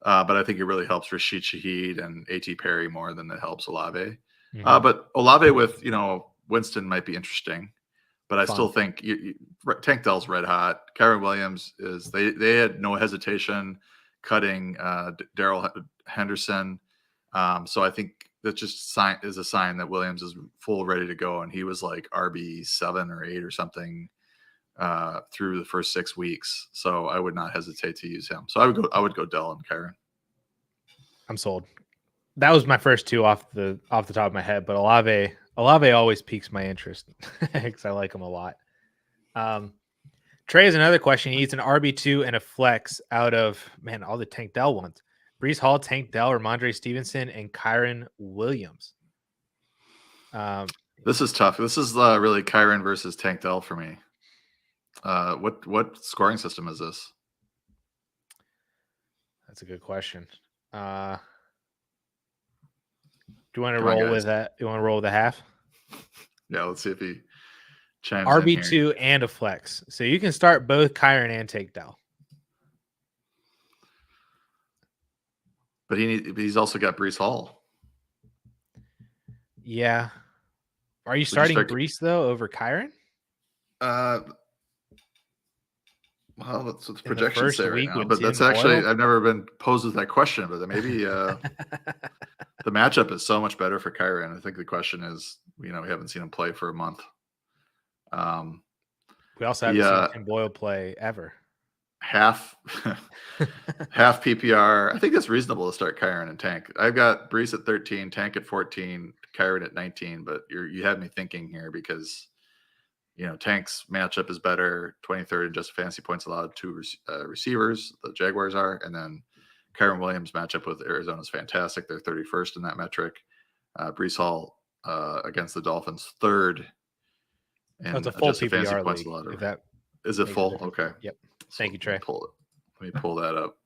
but I think it really helps Rashid Shaheed and A.T. Perry more than it helps Olave. But Olave with Winston might be interesting, but I still think Tank Dell's red hot. Kyron Williams is they had no hesitation cutting Darrell Henderson. So I think that just is a sign that Williams is full ready to go. And he was like RB 7 or 8 or something through the first 6 weeks. So I would not hesitate to use him. So I would go Dell and Kyron. I'm sold. That was my first 2 off the top of my head, but Olave always piques my interest because I like him a lot. Trey has another question. He needs an RB2 and a flex out of, all the Tank Dell ones. Breece Hall, Tank Dell, Ramondre Stevenson, and Kyron Williams. This is tough. This is really Kyron versus Tank Dell for me. What scoring system is this? That's a good question. Do you want to roll with that? You want to roll with a half? Yeah, let's see if he chimes RB2 and a flex. So you can start both Kyron and Tank Dell. But he's also got Breece Hall. Yeah. Are you starting Breece though over Kyron? Well, that's what the projections say right now. But that's actually I've never been posed with that question. But maybe the matchup is so much better for Kyron. I think the question is, we haven't seen him play for a month. We also haven't seen Tim Boyle play ever. Half PPR. I think it's reasonable to start Kyron and Tank. I've got Breece at 13, Tank at 14, Kyron at 19. But you had me thinking here because Tank's matchup is better, 23rd in just fantasy points allowed to receivers. The Jaguars are, and then Kyron Williams' matchup with Arizona is fantastic. They're 31st in that metric. Breece Hall against the Dolphins, 3rd. And it's a full PPR league. Is it full? Okay. Yep. Thank you, Trey. Let me pull that up.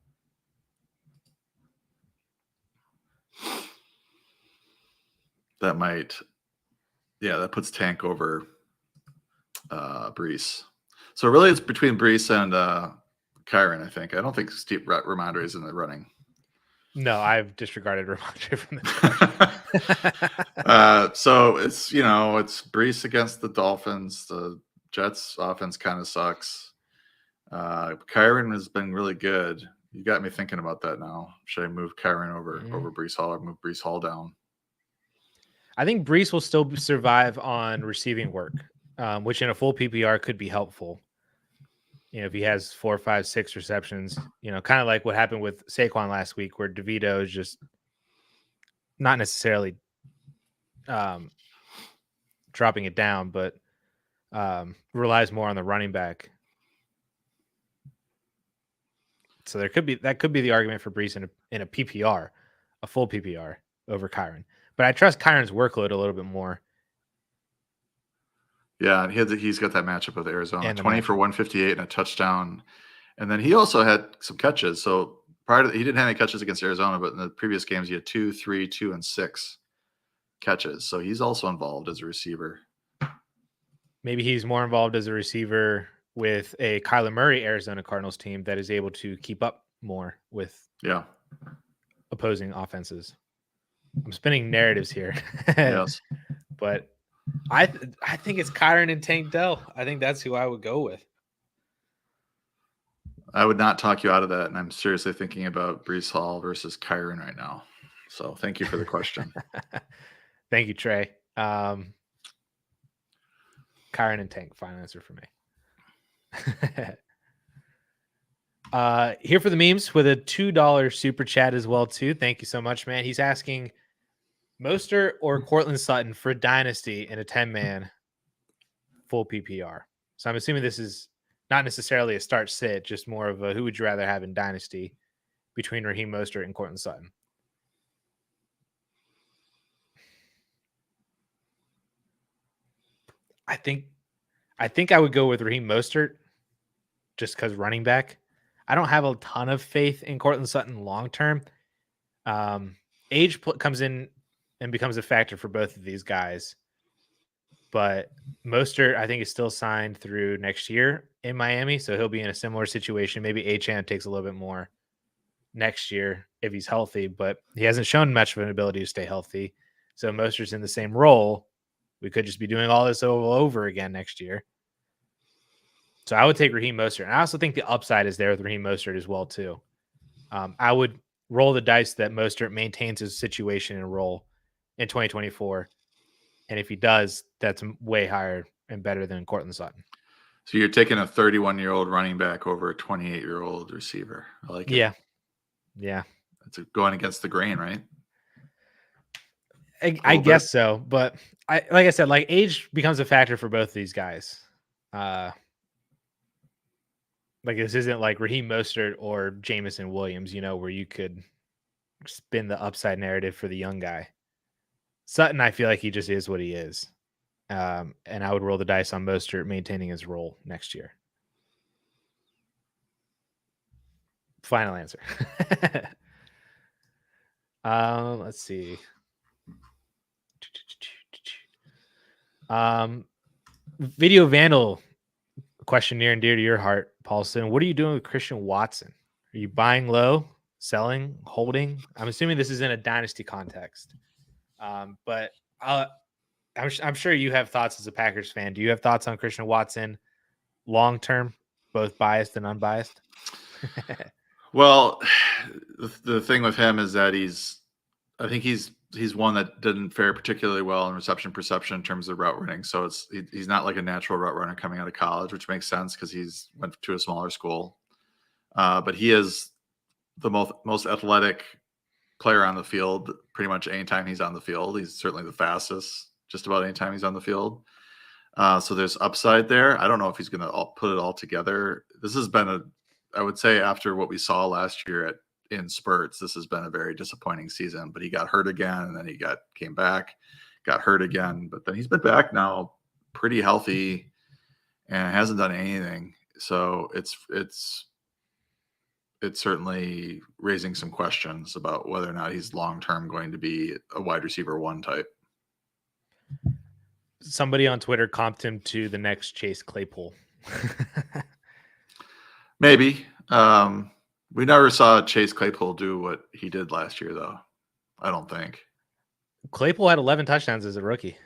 That puts Tank over Breece. So really it's between Breece and Kyron, I think. I don't think Steve Ramondre is in the running. No, I've disregarded Ramondre from the so it's Breece against the Dolphins. The Jets offense kind of sucks. Kyron has been really good. You got me thinking about that now. Should I move Kyron over Breece Hall or move Breece Hall down? I think Breece will still survive on receiving work, which in a full PPR could be helpful. If he has 4, 5, 6 receptions, kind of like what happened with Saquon last week, where DeVito is just not necessarily dropping it down, but relies more on the running back. So that could be the argument for Breece in a PPR, a full PPR over Kyron. But I trust Kyron's workload a little bit more. Yeah, and he's got that matchup with Arizona, 20 for 158 and a touchdown. And then he also had some catches. So he didn't have any catches against Arizona, but in the previous games he had 2, 3, 2, and 6 catches. So he's also involved as a receiver. Maybe he's more involved as a receiver with a Kyler Murray Arizona Cardinals team that is able to keep up more with opposing offenses. I'm spinning narratives here. Yes. But I think it's Kyron and Tank Dell. I think that's who I would go with. I would not talk you out of that, and I'm seriously thinking about Breece Hall versus Kyron right now. So thank you for the question. Thank you, Trey. Kyron and Tank, final answer for me. Here for the memes with a $2 super chat as well too. Thank you so much, man. He's asking Mostert or Cortland Sutton for Dynasty in a 10-man full PPR. So I'm assuming this is not necessarily a start sit, just more of a who would you rather have in Dynasty between Raheem Mostert and Cortland Sutton. I think I would go with Raheem Mostert just because running back. I don't have a ton of faith in Cortland Sutton long term. Age comes in and becomes a factor for both of these guys. But Mostert, I think, is still signed through next year in Miami. So he'll be in a similar situation. Maybe Achane takes a little bit more next year if he's healthy, but he hasn't shown much of an ability to stay healthy. So Mostert's in the same role. We could just be doing all this all over again next year. So I would take Raheem Mostert. And I also think the upside is there with Raheem Mostert as well, too. I would roll the dice that Mostert maintains his situation and role in 2024. And if he does, that's way higher and better than Cortland Sutton. So you're taking a 31-year-old running back over a 28-year-old receiver. I like it. Yeah. That's going against the grain, right? I guess so. But like I said, like age becomes a factor for both of these guys. Like this isn't like Raheem Mostert or Jamison Williams, where you could spin the upside narrative for the young guy. Sutton, I feel like he just is what he is. And I would roll the dice on Mostert maintaining his role next year. Final answer. Let's see. Video Vandal question near and dear to your heart, Paulsen. What are you doing with Christian Watson? Are you buying low, selling, holding? I'm assuming this is in a dynasty context. But I'm sure you have thoughts as a Packers fan. Do you have thoughts on Christian Watson long term, both biased and unbiased? Well, the thing with him is that I think he's one that didn't fare particularly well in reception perception in terms of route running. So he's not like a natural route runner coming out of college, which makes sense because he's went to a smaller school. But he is the most athletic player on the field pretty much anytime he's on the field. He's certainly the fastest just about anytime he's on the field. So there's upside there. I don't know if he's going to put it all together. This has been I would say after what we saw last year in spurts, this has been a very disappointing season, but he got hurt again and then he came back, got hurt again, but then he's been back now pretty healthy and hasn't done anything. So it's certainly raising some questions about whether or not he's long-term going to be a wide receiver one type. Somebody on Twitter comped him to the next Chase Claypool. Maybe. We never saw Chase Claypool do what he did last year, though. I don't think. Claypool had 11 touchdowns as a rookie.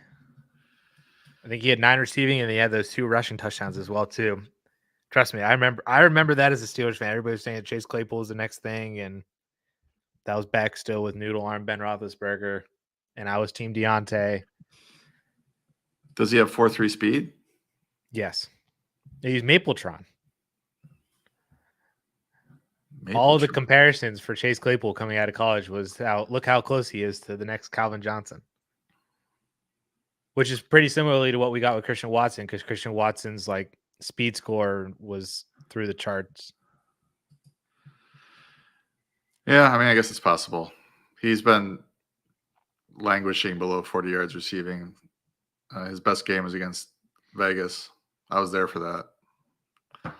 I think he had 9 receiving, and he had those 2 rushing touchdowns as well, too. Trust me, I remember that as a Steelers fan. Everybody was saying that Chase Claypool is the next thing, and that was back still with noodle arm Ben Roethlisberger, and I was Team Deontay. Does he have 4.3 speed? Yes. He's Mapletron. All the comparisons for Chase Claypool coming out of college was look how close he is to the next Calvin Johnson, which is pretty similarly to what we got with Christian Watson, because Christian Watson's like speed score was through the charts. Yeah, I mean, I guess it's possible. He's been languishing below 40 yards receiving. His best game was against Vegas. I was there for that.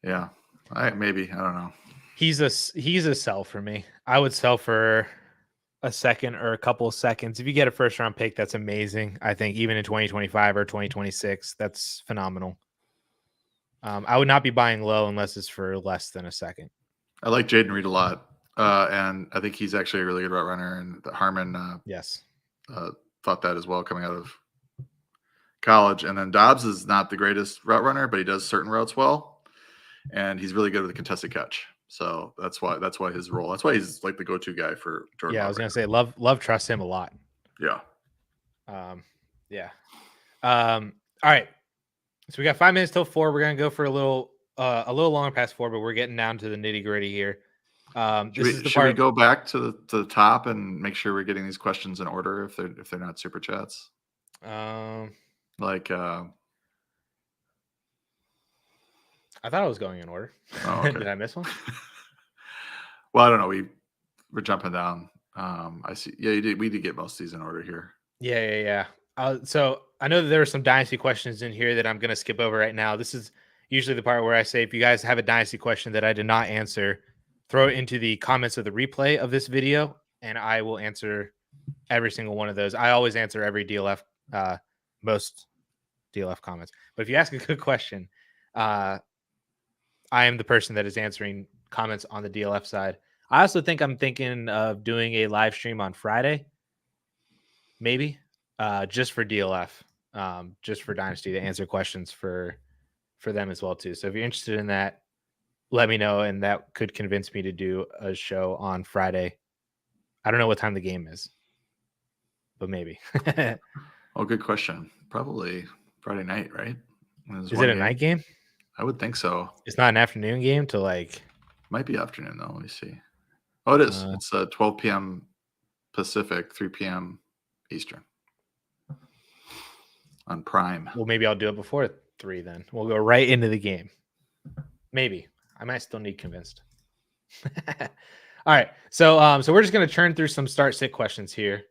Yeah. I don't know. He's a sell for me. I would sell for a second or a couple of seconds. If you get a first round pick, that's amazing. I think even in 2025 or 2026, that's phenomenal. I would not be buying low unless it's for less than a second. I like Jaden Reed a lot. And I think he's actually a really good route runner. And Harmon Yes. thought that as well coming out of college. And then Dobbs is not the greatest route runner, but he does certain routes well. And he's really good with the contested catch. So that's why his role. That's why he's like the go-to guy for Jordan. Yeah, I was gonna say love trusts him a lot. Yeah. Yeah. All right. So we got 5 minutes till 4. We're gonna go for a little longer past 4, but we're getting down to the nitty-gritty here. Should we go back to the top and make sure we're getting these questions in order if they're not super chats? I thought I was going in order. Oh, okay. Did I miss one? Well, I don't know. We're jumping down. I see. Yeah, you did. We did get most of these in order here. Yeah. So I know that there are some dynasty questions in here that I'm going to skip over right now. This is usually the part where I say, if you guys have a dynasty question that I did not answer, throw it into the comments of the replay of this video, and I will answer every single one of those. I always answer every DLF, most DLF comments. But if you ask a good question, I am the person that is answering comments on the DLF side. I also think I'm thinking of doing a live stream on Friday, maybe, just for DLF, just for Dynasty, to answer questions for them as well too. So if you're interested in that, let me know, and that could convince me to do a show on Friday. I don't know what time the game is, but maybe. Oh, good question. Probably Friday night, right? Is it a night game? I would think so. It's not an afternoon game to like. Might be afternoon though. Let me see. Oh, it is. It's 12 p.m. Pacific, 3 p.m. Eastern on Prime. Well, maybe I'll do it before 3 then. We'll go right into the game. Maybe. I might still need convinced. All right. So we're just going to churn through some start sit questions here.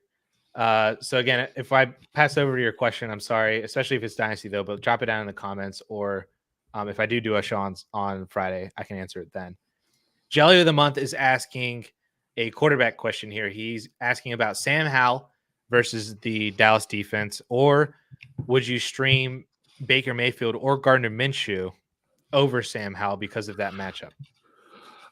So again, if I pass over to your question, I'm sorry, especially if it's Dynasty though, but drop it down in the comments, or if I do a show on Friday, I can answer it then. Jelly of the Month is asking a quarterback question here. He's asking about Sam Howell versus the Dallas defense, or would you stream Baker Mayfield or Gardner Minshew over Sam Howell because of that matchup?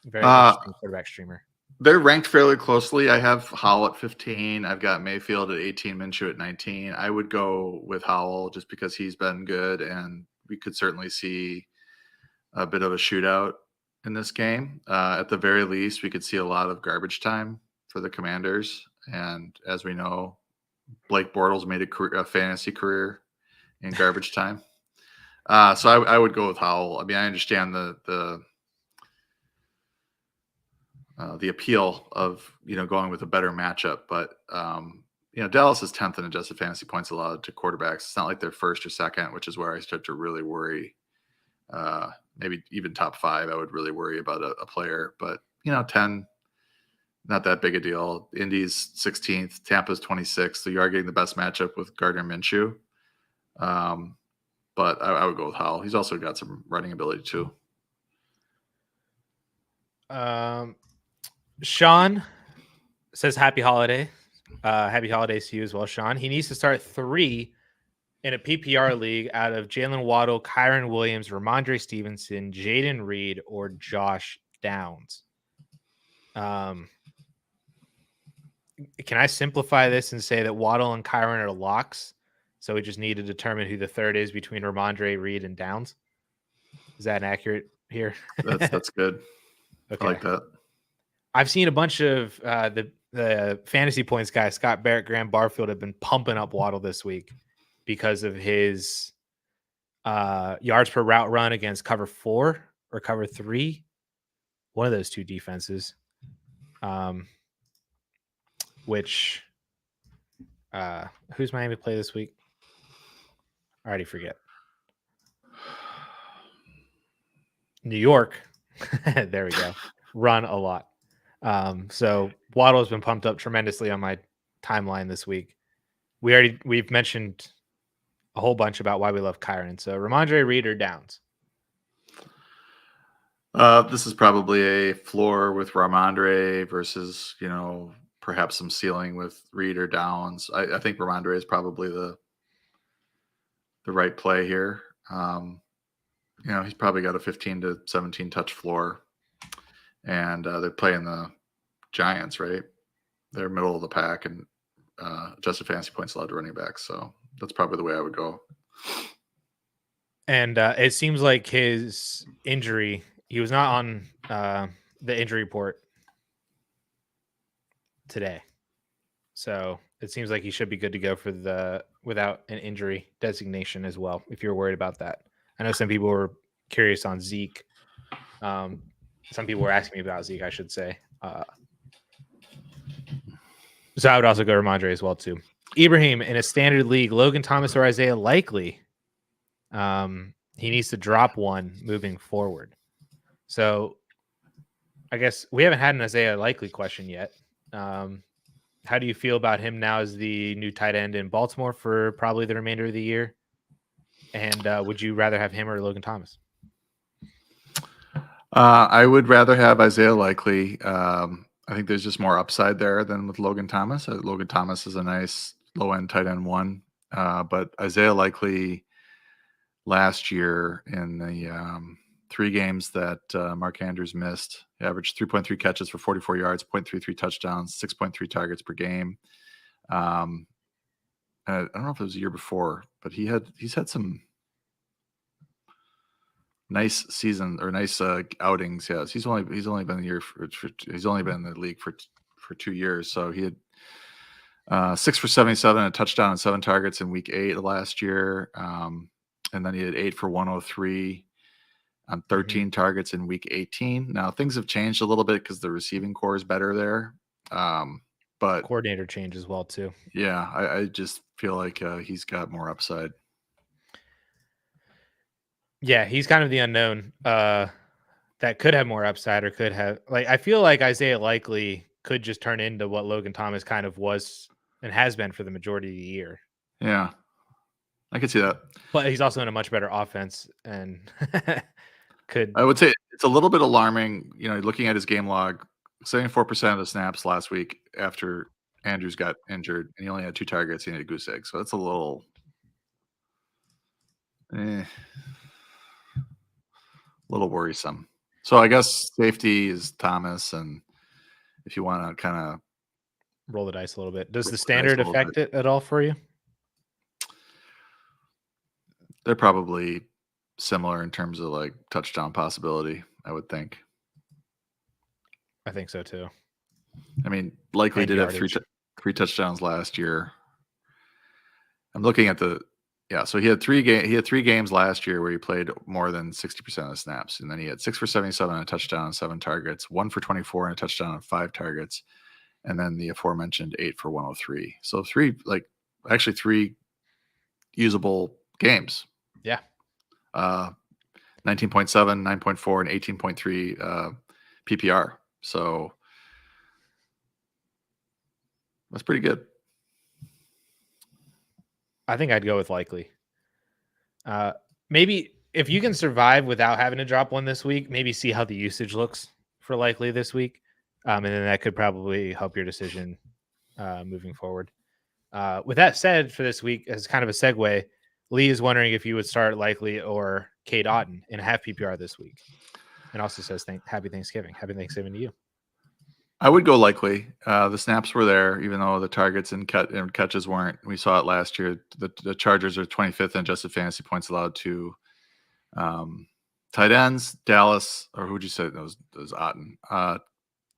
Very interesting quarterback streamer. They're ranked fairly closely. I have Howell at 15. I've got Mayfield at 18, Minshew at 19. I would go with Howell just because he's been good, and we could certainly see a bit of a shootout in this game. At the very least, we could see a lot of garbage time for the Commanders. And as we know, Blake Bortles made a fantasy career in garbage time. So I would go with Howell. I mean, I understand the appeal of, going with a better matchup, but Dallas is 10th in adjusted fantasy points allowed to quarterbacks. It's not like they're first or second, which is where I start to really worry. Maybe even top 5, I would really worry about a player, but 10, not that big a deal. Indy's 16th, Tampa's 26th, so you are getting the best matchup with Gardner Minshew. But I would go with Howell. He's also got some running ability too. Sean says happy holiday. Happy holidays to you as well, Sean. He needs to start 3 in a PPR league out of Jalen Waddle, Kyron Williams, Ramondre Stevenson, Jaden Reed, or Josh Downs. Can I simplify this and say that Waddle and Kyron are locks? So we just need to determine who the third is between Ramondre, Reed, and Downs. Is that inaccurate here? That's good. Okay. I like that. I've seen a bunch of the fantasy points guys, Scott Barrett, Graham Barfield, have been pumping up Waddle this week because of his yards per route run against cover 4 or cover 3. One of those two defenses. Who's Miami play this week? I already forget. New York. There we go. Run a lot. So Waddle has been pumped up tremendously on my timeline this week. We've mentioned a whole bunch about why we love Kyron. So Ramondre, Reed, or Downs? This is probably a floor with Ramondre versus, perhaps some ceiling with Reed or Downs. I think Ramondre is probably the right play here. He's probably got a 15 to 17 touch floor, and they're playing the Giants, right? They're middle of the pack, and adjusted fantasy points allowed to running back. So that's probably the way I would go. And it seems like his injury, he was not on the injury report today. So it seems like he should be good to go for without an injury designation as well, if you're worried about that. I know some people were curious on Zeke. Some people were asking me about Zeke, I should say. So I would also go Ramondre as well, too. Ibrahim, in a standard league, Logan Thomas or Isaiah Likely, he needs to drop one moving forward. So I guess we haven't had an Isaiah Likely question yet. How do you feel about him now as the new tight end in Baltimore for probably the remainder of the year? And would you rather have him or Logan Thomas? I would rather have Isaiah Likely. I think there's just more upside there than with Logan Thomas. Logan Thomas is a nice low-end tight end one. But Isaiah Likely last year in the 3 games that Mark Andrews missed, he averaged 3.3 catches for 44 yards, 0.33 touchdowns, 6.3 targets per game. I don't know if it was a year before, but he's had some nice season or nice outings. Yes, he's only been he's only been in the league for 2 years. So he had 6 for 77, a touchdown and 7 targets in week 8 of last year, and then he had 8 for 103 on 13 targets in week 18. Now things have changed a little bit because the receiving core is better there, but coordinator change as well too. Yeah, I just feel like he's got more upside. Yeah, he's kind of the unknown that could have more upside or could have, like, I feel like Isaiah Likely could just turn into what Logan Thomas kind of was and has been for the majority of the year. Yeah, I could see that. But he's also in a much better offense and I would say it's a little bit alarming, looking at his game log, 74% of the snaps last week after Andrews got injured, and he only had 2 targets, he had a goose egg. So that's a little worrisome. So I guess safety is Thomas, and if you want to kind of roll the dice a little bit, does the standard affect it at all for you? They're probably similar in terms of like touchdown possibility, I would think. I think so too. I mean, Likely did have 3 touchdowns last year. I'm looking at so he had 3 games last year where he played more than 60% of the snaps, and then he had 6 for 77 and a touchdown and 7 targets, 1 for 24 and a touchdown and 5 targets, and then the aforementioned 8 for 103. So 3 usable games. Yeah. 19.7, 9.4, and 18.3 PPR. So that's pretty good. I think I'd go with Likely. Maybe if you can survive without having to drop one this week, maybe see how the usage looks for Likely this week. And then that could probably help your decision moving forward. With that said, for this week, as kind of a segue, Lee is wondering if you would start Likely or Cade Otton in a half PPR this week. And also says, Happy Thanksgiving. Happy Thanksgiving to you. I would go Likely. The snaps were there, even though the targets and catches weren't. We saw it last year. The Chargers are 25th in adjusted fantasy points allowed to tight ends. Dallas, or who would you say those Otton?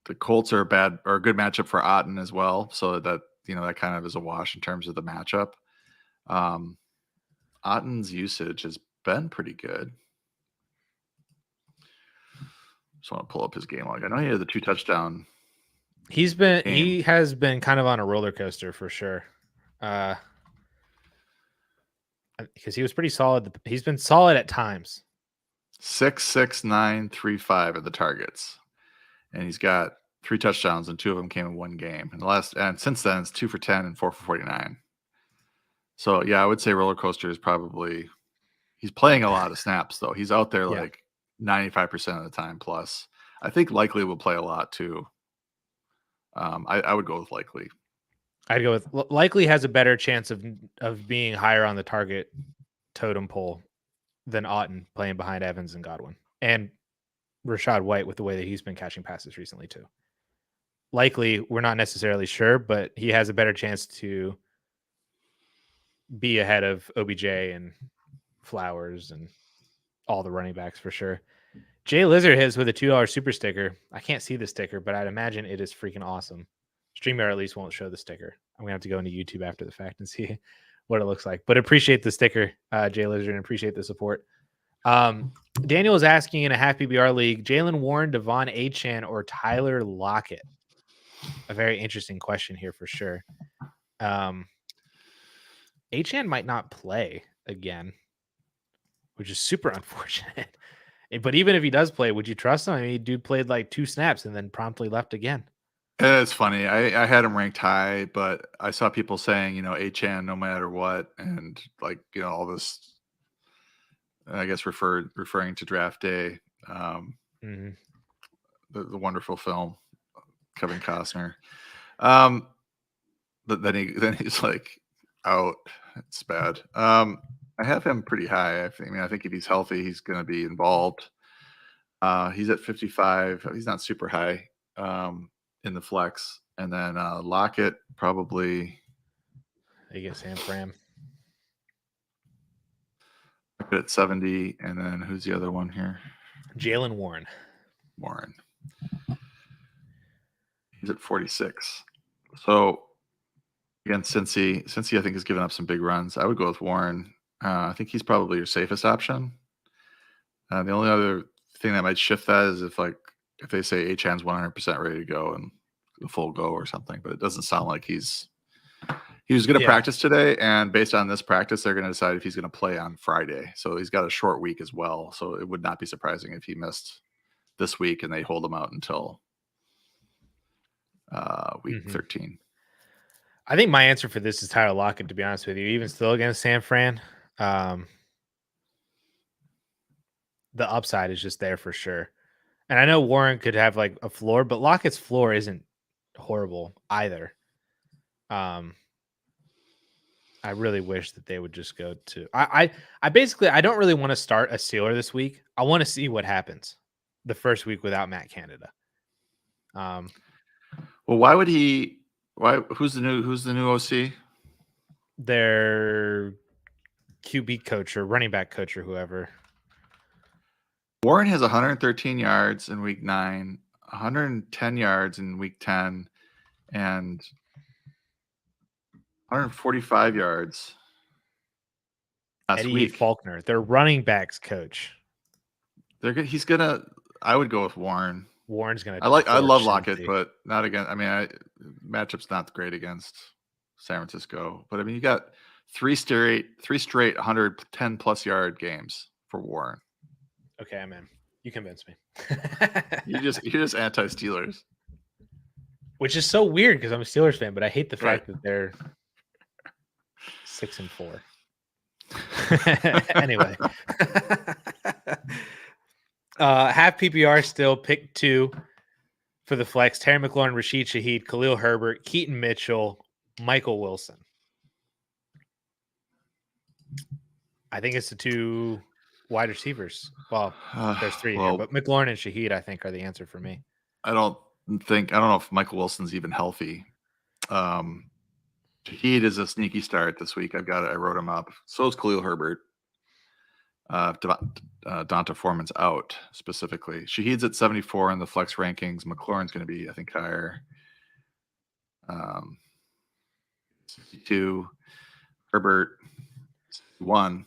The Colts are a good matchup for Otton as well. So that that kind of is a wash in terms of the matchup. Otton's usage has been pretty good. Just want to pull up his game log. I know he had the 2 touchdown. He has been kind of on a roller coaster for sure. Because he was pretty solid. He's been solid at times. 6, 6, 9, 3, 5 are the targets. And he's got 3 touchdowns, and 2 of them came in 1 game. And since then it's 2 for 10 and 4 for 49. So yeah, I would say roller coaster is probably, he's playing a lot of snaps though. He's out there like 95% of the time plus. I think Likely will play a lot too. I would go with likely. I'd go with likely has a better chance of being higher on the target totem pole than Otton playing behind Evans and Godwin and Rashad White with the way that he's been catching passes recently too. Likely, we're not necessarily sure, but he has a better chance to be ahead of OBJ and Flowers and all the running backs for sure. Jay Lizard hits with a $2 super sticker. I can't see the sticker, but I'd imagine it is freaking awesome. StreamYard at least won't show the sticker. I'm gonna have to go into YouTube after the fact and see what it looks like. But appreciate the sticker, Jay Lizard, and appreciate the support. Daniel is asking in a half PBR league, Jalen Warren, Devon Achane, or Tyler Lockett? A very interesting question here for sure. Achane might not play again, which is super unfortunate. But even if he does play, would you trust him? I mean, dude played like 2 snaps and then promptly left again. It's funny. I had him ranked high, but I saw people saying, Achane no matter what, and like, all this, I guess referring to draft day, the wonderful film, Kevin Costner. But then he's like out. It's bad. I have him pretty high. I think if he's healthy, he's going to be involved. He's at 55. He's not super high in the flex. And then Lockett probably. You get San Fran. At 70. And then who's the other one here? Jalen Warren. He's at 46. So again, Cincy I think has given up some big runs. I would go with Warren. I think he's probably your safest option. The only other thing that might shift that is if they say Achane's 100% ready to go and a full go or something, but it doesn't sound like he was going to practice today. And based on this practice, they're going to decide if he's going to play on Friday. So he's got a short week as well. So it would not be surprising if he missed this week and they hold him out until week 13. I think my answer for this is Tyler Lockett, to be honest with you, even still against San Fran. The upside is just there for sure. And I know Warren could have like a floor, but Lockett's floor isn't horrible either. I really wish that they would just go to I don't really want to start a Steeler this week. I want to see what happens the first week without Matt Canada. Well, who's the new OC? Their QB coach or running back coach or whoever. Warren has 113 yards in week 9, 110 yards in week 10, and 145 yards last Eddie week. Faulkner, their running backs coach. I would go with Warren. Warren's gonna. I love Lockett, but not against. Matchup's not great against San Francisco. But you got three straight 110 plus yard games for Warren. Okay, I'm in. You convinced me. You're just anti-Steelers, which is so weird because I'm a Steelers fan, but I hate the fact that they're 6-4. Anyway, half PPR still pick 2 for the flex: Terry McLaurin, Rashid Shaheed, Khalil Herbert, Keaton Mitchell, Michael Wilson. I think it's the 2 wide receivers. Well, there's 3 here, but McLaurin and Shaheed, I think, are the answer for me. I don't know if Michael Wilson's even healthy. Shaheed is a sneaky start this week. I wrote him up. So is Khalil Herbert. Donta Foreman's out specifically. Shaheed's at 74 in the flex rankings. McLaurin's going to be, I think, higher. 62. Herbert 61.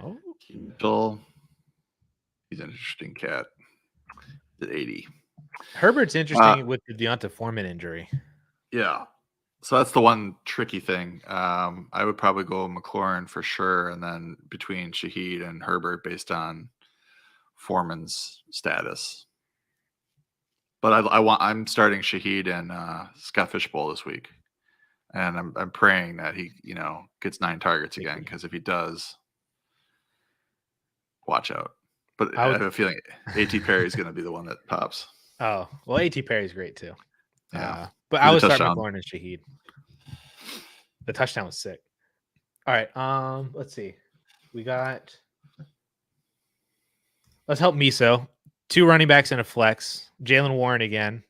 Oh, Mitchell. He's an interesting cat. At 80. Herbert's interesting with the Deonta Foreman injury. Yeah. So that's the one tricky thing. I would probably go McLaurin for sure, and then between Shaheed and Herbert based on Foreman's status. But I'm starting Shaheed and Scott Fishbowl this week, and I'm praying that he gets 9 targets again, because if he does, watch out. But I have a feeling A.T. Perry is going to be the one that pops. Oh well, A.T. Perry's great too. Yeah. But I would start McLaurin and Shaheed. The touchdown was sick. All right. Let's see. Let's help Miso. 2 running backs and a flex. Jalen Warren again.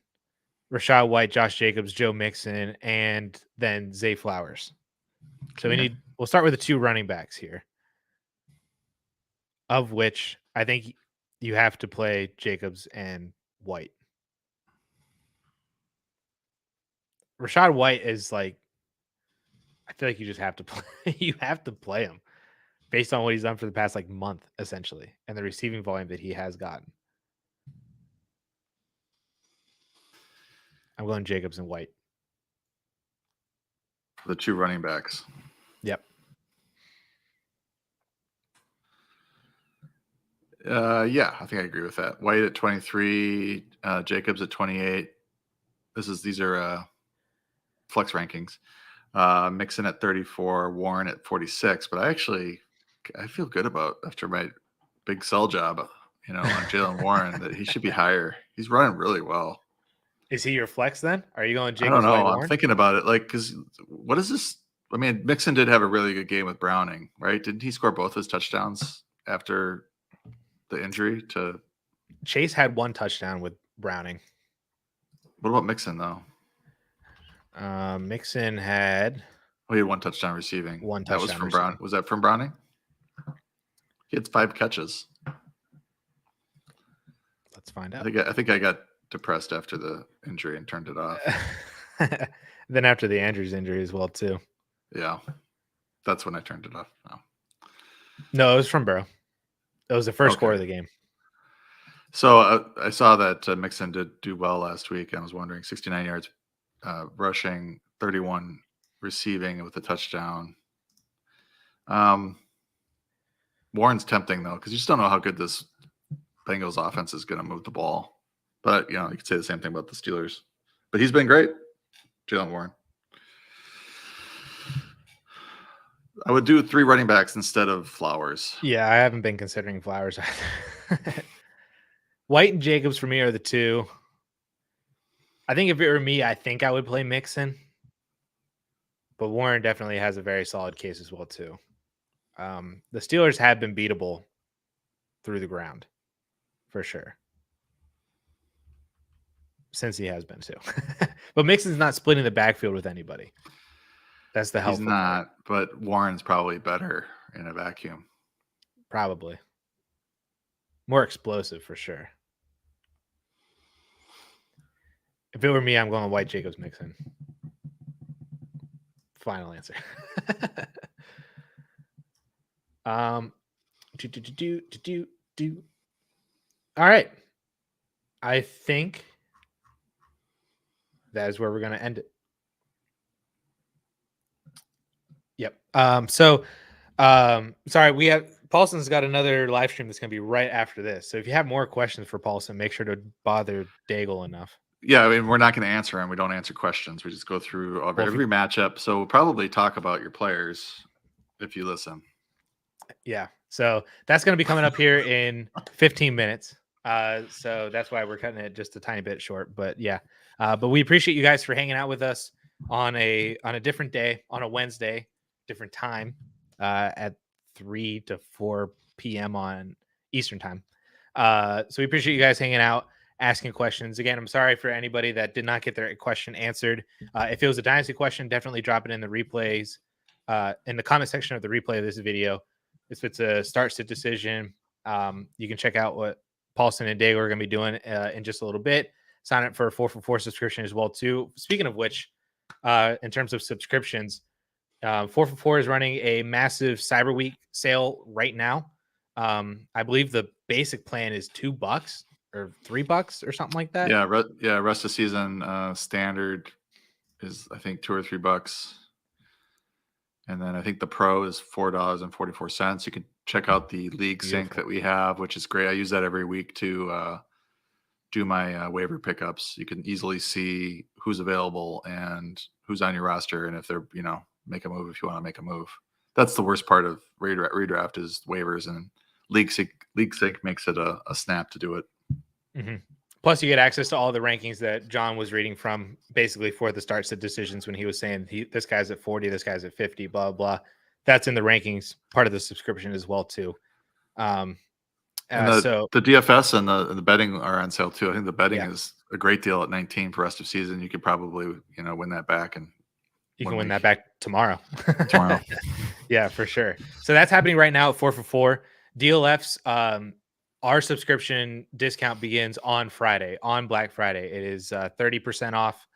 Rachaad White, Josh Jacobs, Joe Mixon, and then Zay Flowers. So we'll start with the 2 running backs here. Of which I think you have to play Jacobs and White. Rachaad White is like, I feel like you just have to play. You have to play him based on what he's done for the past month, essentially, and the receiving volume that he has gotten. I'm going Jacobs and White. The 2 running backs. Yep. Yeah, I think I agree with that. White at 23, Jacobs at 28. These are flex rankings. Mixon at 34, Warren at 46. But I feel good about after my big sell job, on Jalen Warren that he should be higher. He's running really well. Is he your flex then? Are you going Jacobs? I don't know. White, I'm Warren? thinking about it. Because what is this? I mean, Mixon did have a really good game with Browning, right? Didn't he score both his touchdowns after the injury to Chase? Had 1 touchdown with Browning. What about Mixon though? Mixon had he had 1 touchdown receiving. 1 touchdown. That was from Brown. Was that from Browning? He had 5 catches. Let's find out. I think I got depressed after the injury and turned it off. Then after the Andrews injury as well too. Yeah, that's when I turned it off. No, it was from Burrow. It was the first quarter of the game. So I saw that Mixon did do well last week. I was wondering, 69 yards rushing, 31 receiving with a touchdown. Warren's tempting though, because you just don't know how good this Bengals offense is going to move the ball. But you could say the same thing about the Steelers. But he's been great, Jalen Warren. I would do 3 running backs instead of Flowers. Yeah, I haven't been considering Flowers either. White and Jacobs for me are the 2. I think if it were me, I think I would play Mixon. But Warren definitely has a very solid case as well too. The Steelers have been beatable through the ground, for sure. Since he has been too. But Mixon's not splitting the backfield with anybody. That's the helpful He's not, part. But Warren's probably better in a vacuum. Probably. More explosive for sure. If it were me, I'm going White, Jacobs, Mixon. Final answer. All right. I think that is where we're going to end it. Yep. Sorry, we have Paulsen's got another live stream that's going to be right after this. So if you have more questions for Paulsen, make sure to bother Daigle enough. Yeah, I mean, we're not going to answer them. We don't answer questions. We just go through every matchup. So we'll probably talk about your players if you listen. Yeah. So that's going to be coming up here in 15 minutes. So that's why we're cutting it just a tiny bit short. But yeah. But we appreciate you guys for hanging out with us on a different day, on a Wednesday, different time, at 3 to 4 p.m. on Eastern time. So we appreciate you guys hanging out, asking questions. Again, I'm sorry for anybody that did not get their question answered. If it was a dynasty question, definitely drop it in the replays, in the comment section of the replay of this video. If it's a start sit decision, you can check out what Paulsen and Daigle are going to be doing in just a little bit. Sign up for a 4for4 subscription as well too. Speaking of which, in terms of subscriptions, 4for4 is running a massive Cyber Week sale right now. I believe the basic plan is $2 or $3 or something like that. Yeah. Rest of season standard is I think $2 or $3, and then I think the Pro is $4.44. You can check out the League Sync that we have, which is great. I use that every week to do my waiver pickups. You can easily see who's available and who's on your roster, and if they're make a move if you want to make a move. That's the worst part of redraft is waivers, and League Sync makes it a snap to do it. Mm-hmm. Plus, you get access to all the rankings that John was reading from basically for the starts of decisions when he was saying this guy's at 40, this guy's at 50, blah, blah. That's in the rankings, part of the subscription as well, too. And the DFS and the betting are on sale, too. I think the betting is a great deal at 19 for rest of season. You could probably, win that back. And you can win that back tomorrow. Tomorrow. Yeah, for sure. So that's happening right now at 4 for 4. DLF's our subscription discount begins on Friday, on Black Friday. It is 30% off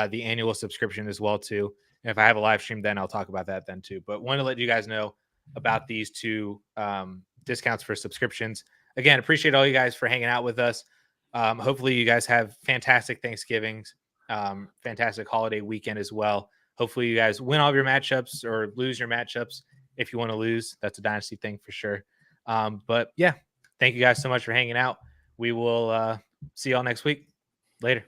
the annual subscription as well, too. And if I have a live stream, then I'll talk about that then, too. But want to let you guys know about these two discounts for subscriptions. Again, appreciate all you guys for hanging out with us. Hopefully you guys have fantastic Thanksgivings, fantastic holiday weekend as well. Hopefully you guys win all of your matchups or lose your matchups. If you want to lose, that's a dynasty thing for sure. But yeah, thank you guys so much for hanging out. We will see y'all next week. Later.